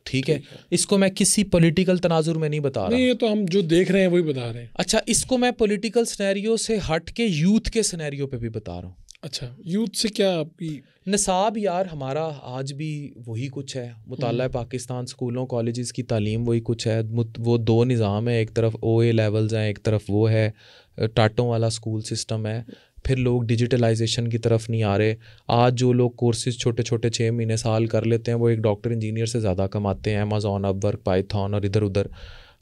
ठीक है, इसको मैं किसी पॉलिटिकल तनाजुर में नहीं बता रहा। नहीं, ये तो हम जो देख रहे हैं वही बता रहे हैं। अच्छा, इसको मैं पॉलिटिकल सिनेरियो से हट के यूथ के सिनेरियो पे भी बता रहा हूँ। अच्छा, यूथ से क्या आपकी निसाब? यार हमारा आज भी वही कुछ है, मुताला पाकिस्तान, स्कूलों कॉलेजेस की तालीम वही कुछ है। वो 2 निज़ाम है, एक तरफ OA लेवल्स हैं, एक तरफ वो है टाटों वाला स्कूल सिस्टम है। फिर लोग डिजिटलाइजेशन की तरफ नहीं आ रहे। आज जो लोग कोर्सेज छोटे 6 महीने साल कर लेते हैं, वो एक डॉक्टर इंजीनियर से ज़्यादा कमाते हैं, अमेज़ॉन, अपवर्क, पाइथन और इधर उधर।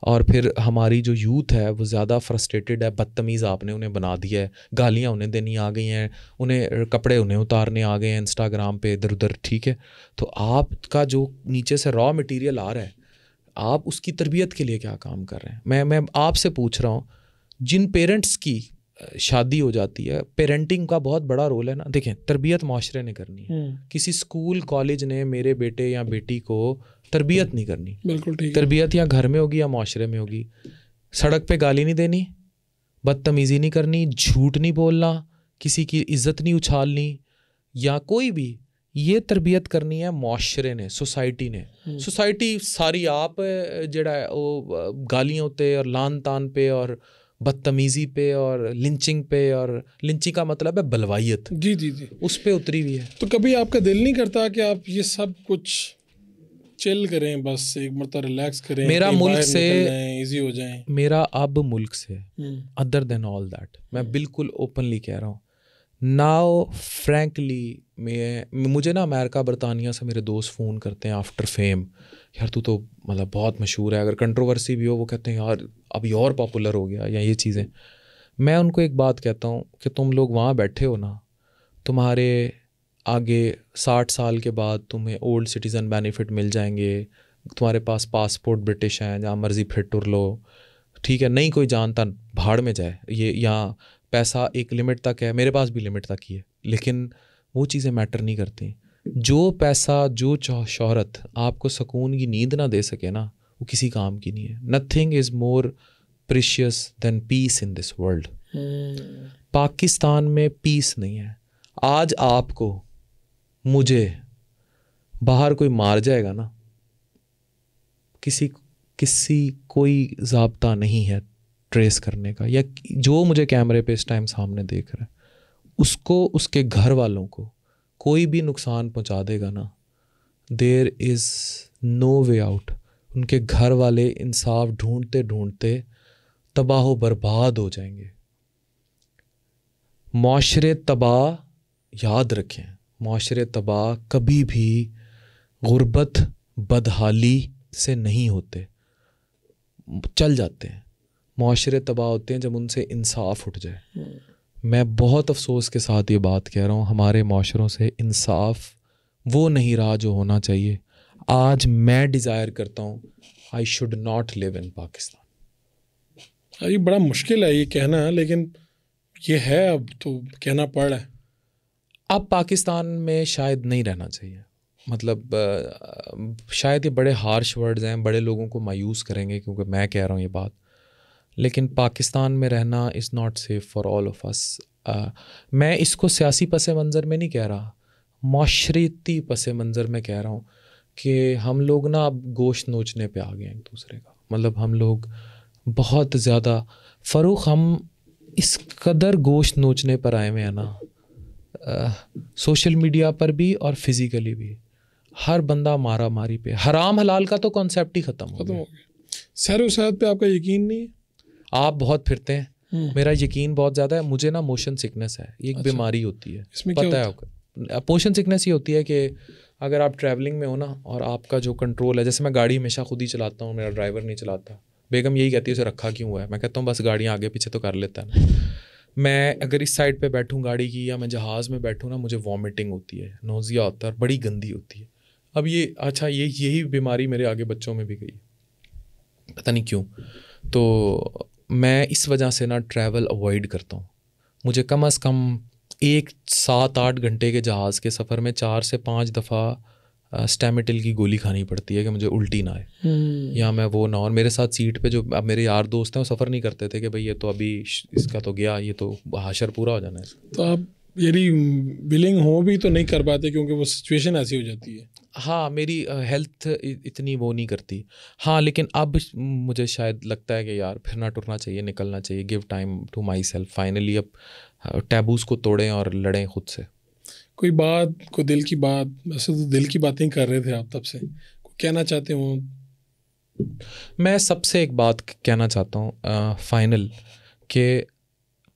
और फिर हमारी जो यूथ है वो ज़्यादा फ्रस्ट्रेटेड है, बदतमीज़ आपने उन्हें बना दिया है, गालियाँ उन्हें देनी आ गई हैं, उन्हें कपड़े उन्हें उतारने आ गए हैं इंस्टाग्राम पे इधर उधर, ठीक है। तो आपका जो नीचे से रॉ मटेरियल आ रहा है, आप उसकी तरबियत के लिए क्या काम कर रहे हैं? मैं आपसे पूछ रहा हूँ, जिन पेरेंट्स की शादी हो जाती है, पेरेंटिंग का बहुत बड़ा रोल है ना। देखें, तरबियत माशरे ने करनी है, किसी स्कूल कॉलेज ने मेरे बेटे या बेटी को तरबियत नहीं करनी। बिल्कुल ठीक है। तरबियत या घर में होगी या माशरे में होगी। सड़क पे गाली नहीं देनी, बदतमीज़ी नहीं करनी, झूठ नहीं बोलना, किसी की इज्जत नहीं उछालनी या कोई भी। ये तरबियत करनी है माशरे ने, सोसाइटी ने। सोसाइटी सारी आप जड़ा वो गालियाँ उत्ते और लान तान पे और बदतमीज़ी पे और लिंचिंग पे, और लिंचिंग का मतलब है बलवाइयत, जी जी जी, उस पे उतरी हुई है। तो कभी आपका दिल नहीं करता कि आप ये सब कुछ चिल करें, बस एक मरतबा रिलैक्स करें, मेरा कहीं मुल्क बाहर से निकल जाएं, इजी हो जाएं। मेरा अब मुल्क से अदर देन ऑल दैट, मैं बिल्कुल ओपनली कह रहा हूँ नाउ फ्रैंकली, मुझे ना अमेरिका बरतानिया से मेरे दोस्त फ़ोन करते हैं आफ्टर फेम, यार तू तो मतलब बहुत मशहूर है, अगर कंट्रोवर्सी भी हो वो कहते हैं यार अभी और पॉपुलर हो गया या ये चीज़ें। मैं उनको एक बात कहता हूँ कि तुम लोग वहाँ बैठे हो ना, तुम्हारे आगे 60 साल के बाद तुम्हें ओल्ड सिटीज़न बेनिफिट मिल जाएंगे, तुम्हारे पास पासपोर्ट ब्रिटिश हैं, जहाँ मर्ज़ी फिर टुर लो, ठीक है, नहीं कोई जानता भाड़ में जाए, ये यहाँ पैसा एक लिमिट तक है, मेरे पास भी लिमिट तक ही है, लेकिन वो चीज़ें मैटर नहीं करती। जो पैसा, जो शोहरत आपको सुकून की नींद ना दे सके ना, वो किसी काम की नहीं है। Nothing is more precious than peace in this world. Pakistan में पीस नहीं है। आज आपको मुझे बाहर कोई मार जाएगा ना, किसी कोई ज़ाब्ता नहीं है ट्रेस करने का, या जो मुझे कैमरे पे इस टाइम सामने देख रहा है उसको, उसके घर वालों को कोई भी नुकसान पहुंचा देगा ना, there is no way out. उनके घर वाले इंसाफ ढूंढते ढूंढते तबाह बर्बाद हो जाएंगे। माशरे तबाह, याद रखें, माशरे तबाह कभी भी गुर्बत बदहाली से नहीं होते, चल जाते हैं। माशरे तबाह होते हैं जब उनसे इंसाफ उठ जाए। मैं बहुत अफसोस के साथ ये बात कह रहा हूँ, हमारे माशरों से इंसाफ वो नहीं रहा जो होना चाहिए। आज मैं डिज़ायर करता हूँ I should not live in Pakistan. ये बड़ा मुश्किल है ये कहना, लेकिन ये है, अब तो कहना पड़ रहा है। अब पाकिस्तान में शायद नहीं रहना चाहिए, मतलब शायद ये बड़े हार्श वर्ड्स हैं, बड़े लोगों को मायूस करेंगे क्योंकि मैं कह रहा हूँ ये बात, लेकिन पाकिस्तान में रहना is not safe for all of us. मैं इसको सियासी पस मंज़र में नहीं कह रहा, माशरती पस मंज़र में कह रहा हूँ कि हम लोग ना अब गोश्त नोचने पे आ गए हैं एक दूसरे का। मतलब हम लोग बहुत ज़्यादा, फ़ारूक, हम इस कदर गोश्त नोचने पर आए हुए हैं ना, सोशल मीडिया पर भी और फिज़िकली भी, हर बंदा मारा मारी पे, हराम हलाल का तो कॉन्सेप्ट ही ख़त्म हो गया। सैर सेहत पे आपका यकीन नहीं है? आप बहुत फिरते हैं, मेरा यकीन बहुत ज़्यादा है। मुझे ना मोशन सिकनेस है, ये एक बीमारी होती है, इसमें पता है आपको? मोशन सिकनेस ये होती है कि अगर आप ट्रैवलिंग में हो ना और आपका जो कंट्रोल है, जैसे मैं गाड़ी हमेशा खुद ही चलाता हूँ, मेरा ड्राइवर नहीं चलाता, बेगम यही कहती है उसे रखा क्यों हुआ है, मैं कहता हूँ बस गाड़ियाँ आगे पीछे तो कर लेता है ना। मैं अगर इस साइड पे बैठूँ गाड़ी की, या मैं जहाज़ में बैठूँ ना, मुझे वॉमिटिंग होती है, नोज़िया होता है, बड़ी गंदी होती है। अब ये अच्छा, यही बीमारी मेरे आगे बच्चों में भी गई, पता नहीं क्यों। तो मैं इस वजह से ना ट्रैवल अवॉइड करता हूँ। मुझे कम से कम एक 7-8 घंटे के जहाज़ के सफ़र में 4 से 5 दफ़ा स्टैमिटिल की गोली खानी पड़ती है कि मुझे उल्टी ना आए या मैं वो ना। और मेरे साथ सीट पे जो अब मेरे यार दोस्त हैं वो सफ़र नहीं करते थे कि भाई ये तो अभी इसका तो गया, ये तो हाशर पूरा हो जाना है। तो आप यदि विलिंग हो भी तो नहीं कर पाते क्योंकि वो सिचुएशन ऐसी हो जाती है। हाँ, मेरी हेल्थ इतनी वो नहीं करती। हाँ, लेकिन अब मुझे शायद लगता है कि यार फिरना टुरना चाहिए, निकलना चाहिए, give time to myself. Finally अब टैबूज़ को तोड़ें और लड़ें खुद से। कोई बात, कोई दिल की बात, वैसे तो दिल की बातें कर रहे थे आप तब से, कोई कहना चाहते हो? मैं सबसे एक बात कहना चाहता हूँ फाइनल, कि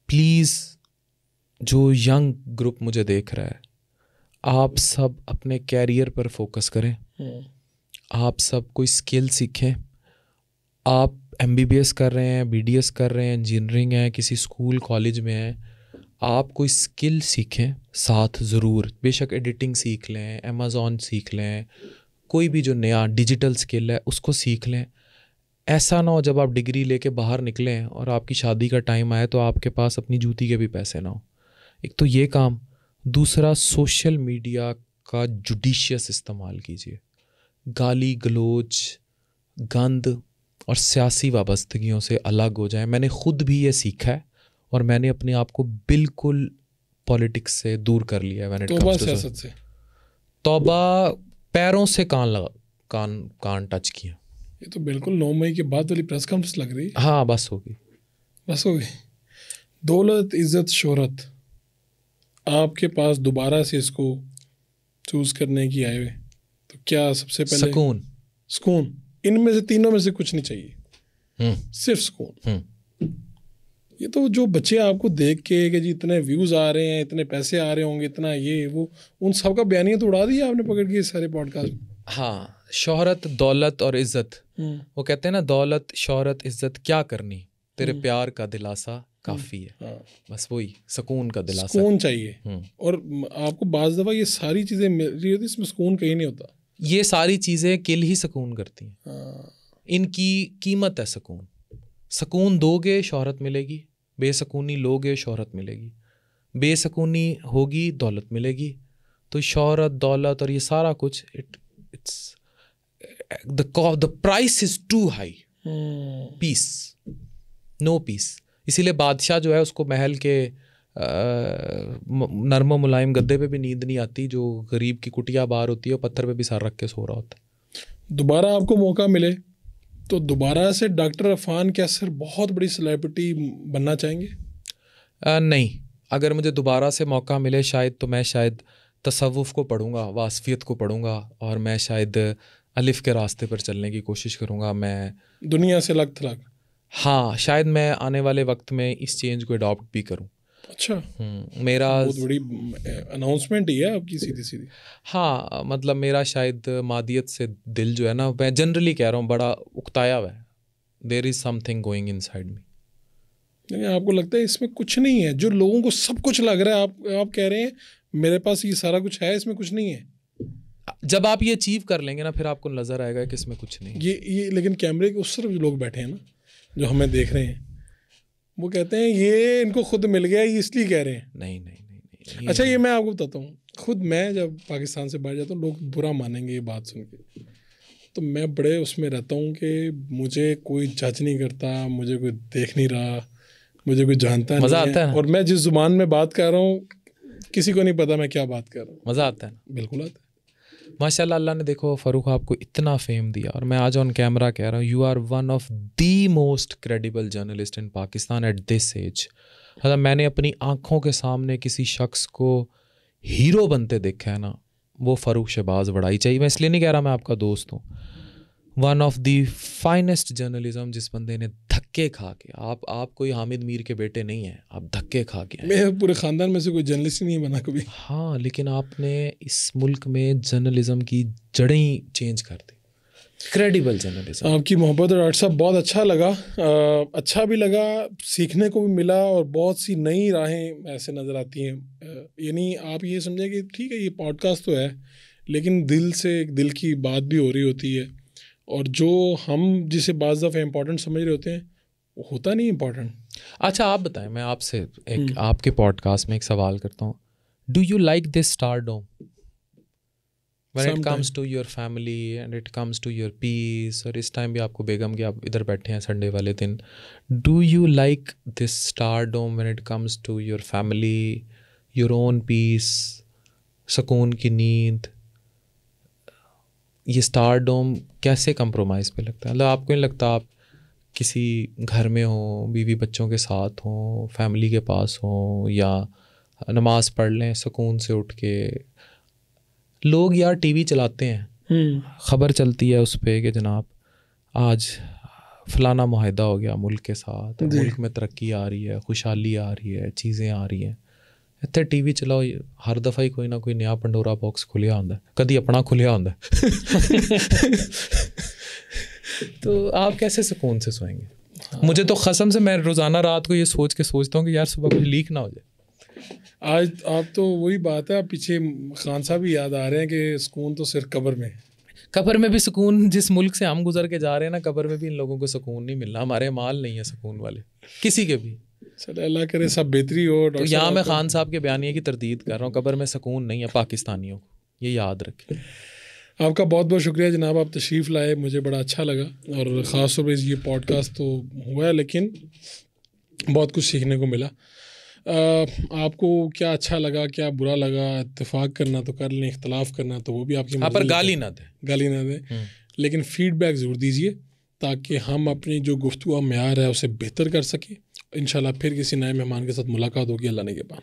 प्लीज़ जो यंग ग्रुप मुझे देख रहा है, आप सब अपने कैरियर पर फोकस करें। आप सब कोई स्किल सीखें। आप MBBS कर रहे हैं, BDS कर रहे हैं, इंजीनियरिंग है, किसी स्कूल कॉलेज में हैं, आप कोई स्किल सीखें साथ ज़रूर। बेशक एडिटिंग सीख लें, Amazon सीख लें, कोई भी जो नया डिजिटल स्किल है उसको सीख लें। ऐसा ना हो जब आप डिग्री लेके बाहर निकलें और आपकी शादी का टाइम आए तो आपके पास अपनी जूती के भी पैसे ना हो। एक तो ये काम। दूसरा, सोशल मीडिया का जुडिशियस इस्तेमाल कीजिए। गाली गलोच, गंद और सियासी वाबस्तगियों से अलग हो जाएं। मैंने ख़ुद भी ये सीखा है और मैंने अपने आप को बिल्कुल पॉलिटिक्स से दूर कर लिया है। तौबा सियासत से, तौबा, पैरों से कान टच किया। ये तो बिल्कुल 9 मई के बाद वाली प्रेस कॉन्फ्रेंस लग रही है। हाँ, बस होगी, बस हो गई। दौलत, इज़्ज़त, शोहरत, आपके पास दोबारा से इसको चूज़ करने की आए हुए, तो क्या सबसे पहले? सुकून। सुकून, इनमें से तीनों में से कुछ नहीं चाहिए, सिर्फ सुकून। ये तो जो बच्चे आपको देख के कि जी इतने व्यूज़ आ रहे हैं, इतने पैसे आ रहे होंगे, इतना ये वो, उन सब का बयानिया तो उड़ा दिया आपने पकड़ के सारे पॉडकास्ट। हाँ, शोहरत, दौलत और इज्जत, वो कहते हैं ना, दौलत, शोहरत, इज्जत क्या करनी, तेरे प्यार का दिलासा काफ़ी है। हाँ। बस वही सुकून का दिलासा, सुकून चाहिए। और आपको बाज़ दफ़ा ये सारी चीज़ें मिल रही होती, इसमें सुकून कहीं नहीं होता। ये सारी चीज़ें किल ही सुकून करती हैं। हाँ। इनकी कीमत है सुकून। सुकून दोगे शोहरत मिलेगी, बेसुकूनी लोगे शोहरत मिलेगी, बेसुकूनी होगी दौलत मिलेगी। तो शोहरत, दौलत और ये सारा कुछ, it's the price is too high. Peace, no peace. इसीलिए बादशाह जो है उसको महल के नर्म मुलायम गद्दे पे भी नींद नहीं आती, जो गरीब की कुटिया बाहर होती है, पत्थर पे भी सर रख के सो रहा होता है। दोबारा आपको मौका मिले तो दोबारा से डॉक्टर अफान कैसर बहुत बड़ी सेलिब्रिटी बनना चाहेंगे? नहीं, अगर मुझे दोबारा से मौका मिले शायद, तो मैं शायद तसव्वुफ़ को पढ़ूंगा, वासफ़ियत को पढ़ूंगा, और मैं शायद अलिफ़ के रास्ते पर चलने की कोशिश करूंगा। मैं दुनिया से अलग थलग। हाँ, शायद मैं आने वाले वक्त में इस चेंज को अडॉप्ट भी करूं। अच्छा, मेरा बहुत बड़ी अनाउंसमेंट ही है आपकी, सीधी सीधी। हाँ, मतलब मेरा शायद मादियत से दिल जो है ना, मैं जनरली कह रहा हूँ, बड़ा उकताया हुआ है। There is something going inside me. यानी आपको लगता है इसमें कुछ नहीं है? जो लोगों को सब कुछ लग रहा है, आप कह रहे हैं मेरे पास ये सारा कुछ है, इसमें कुछ नहीं है। जब आप ये अचीव कर लेंगे ना, फिर आपको नज़र आएगा कि इसमें कुछ नहीं। ये लेकिन कैमरे के उस तरफ जो लोग बैठे हैं ना, जो हमें देख रहे हैं, वो कहते हैं ये इनको खुद मिल गया, ये इसलिए कह रहे हैं। नहीं नहीं नहीं, नहीं। अच्छा, ये मैं आपको बताता हूँ, खुद मैं जब पाकिस्तान से बाहर जाता हूँ, लोग बुरा मानेंगे ये बात सुन के, तो मैं बड़े उसमें रहता हूँ कि मुझे कोई जज नहीं करता, मुझे कोई देख नहीं रहा, मुझे कोई जानता नहीं मज़ा आता है ना? और मैं जिस ज़ुबान में बात कर रहा हूँ किसी को नहीं पता मैं क्या बात कर रहा हूँ। मज़ा आता है ना? बिल्कुल आता है। माशाल्लाह, अल्लाह ने देखो फ़ारूक आपको इतना फेम दिया, और मैं आज ऑन कैमरा कह रहा हूँ, you are one of the most credible journalist in Pakistan at this age. मतलब मैंने अपनी आँखों के सामने किसी शख्स को हीरो बनते देखा है ना, वो फ़ारूक शहबाज बड़ाई चाहिए। मैं इसलिए नहीं कह रहा मैं आपका दोस्त हूँ। One of the finest journalism, जिस बंदे ने धक्के खा के, आप कोई हामिद मीर के बेटे नहीं हैं, आप धक्के खा के। मैं पूरे ख़ानदान में से कोई जर्नलिस्ट ही नहीं बना कभी। हाँ, लेकिन आपने इस मुल्क में जर्नलिज्म की जड़ें ही चेंज कर दी। Credible journalism. आपकी मोहब्बत और डॉक्टर साहब बहुत अच्छा लगा, अच्छा भी लगा, सीखने को भी मिला, और बहुत सी नई राहें ऐसे नज़र आती हैं। यानी आप ये समझें कि ठीक है ये पॉडकास्ट तो है, लेकिन दिल से एक दिल की बात भी हो रही होती है, और जो हम जिसे बाज़ दफ़ा इम्पोर्टेंट समझ रहे होते हैं वो होता नहीं इम्पोर्टेंट। अच्छा, आप बताएं, मैं आपसे एक आपके पॉडकास्ट में एक सवाल करता हूँ। Do you like this stardom when it comes to your family and it comes to your peace? और इस टाइम भी आपको बेगम के, आप इधर बैठे हैं संडे वाले दिन, do you like this stardom when it comes to your family, your own peace, सुकून की नींद? ये स्टारडम कैसे कंप्रोमाइज़ पे लगता है? मतलब आपको नहीं लगता आप किसी घर में हो, बीवी बच्चों के साथ हो, फैमिली के पास हो, या नमाज पढ़ लें सुकून से उठ के? लोग यार टीवी चलाते हैं, ख़बर चलती है उस पर कि जनाब आज फलाना मुआहदा हो गया मुल्क के साथ, मुल्क में तरक्की आ रही है, खुशहाली आ रही है, चीज़ें आ रही हैं। इतने टीवी चलाओ, हर दफ़ा ही कोई ना कोई नया पंडोरा बॉक्स खुलिया होंदा है, कभी अपना खुलिया होंदा है। तो आप कैसे सुकून से सोएंगे? मुझे तो कसम से, मैं रोज़ाना रात को ये सोच के सोचता हूँ कि यार सुबह कुछ लीक ना हो जाए। आज आप तो वही बात है, पीछे खान साहब भी याद आ रहे हैं कि सुकून तो सिर्फ कब्र में। कब्र में भी सुकून, जिस मुल्क से हम गुजर के जा रहे हैं ना, कब्र में भी इन लोगों को सुकून नहीं मिलना। हमारे माल नहीं है सुकून वाले किसी के भी। चलो अल्लाह करे सब बेहतरी हो। तो यहाँ मैं खान साहब के बयानिए की तरदीद कर रहा हूँ, कब्र में सुकून नहीं है पाकिस्तानियों को, ये याद रखें। आपका बहुत बहुत शुक्रिया जनाब, आप तशरीफ़ लाए, मुझे बड़ा अच्छा लगा। और ख़ास तौर पर ये पॉडकास्ट तो हुआ है, लेकिन बहुत कुछ सीखने को मिला। आपको क्या अच्छा लगा, क्या बुरा लगा, इत्तेफाक करना तो कर लें, इख्तलाफ करना तो वो भी आपकी मर्ज़ी। पर गाली ना दें, लेकिन फ़ीडबैक ज़रूर दीजिए, ताकि हम अपनी जो गुफ्तगू का मेयार है उसे बेहतर कर सकें। इंशाल्लाह फिर किसी नए मेहमान के साथ मुलाकात होगी, अल्लाह ने के बाद।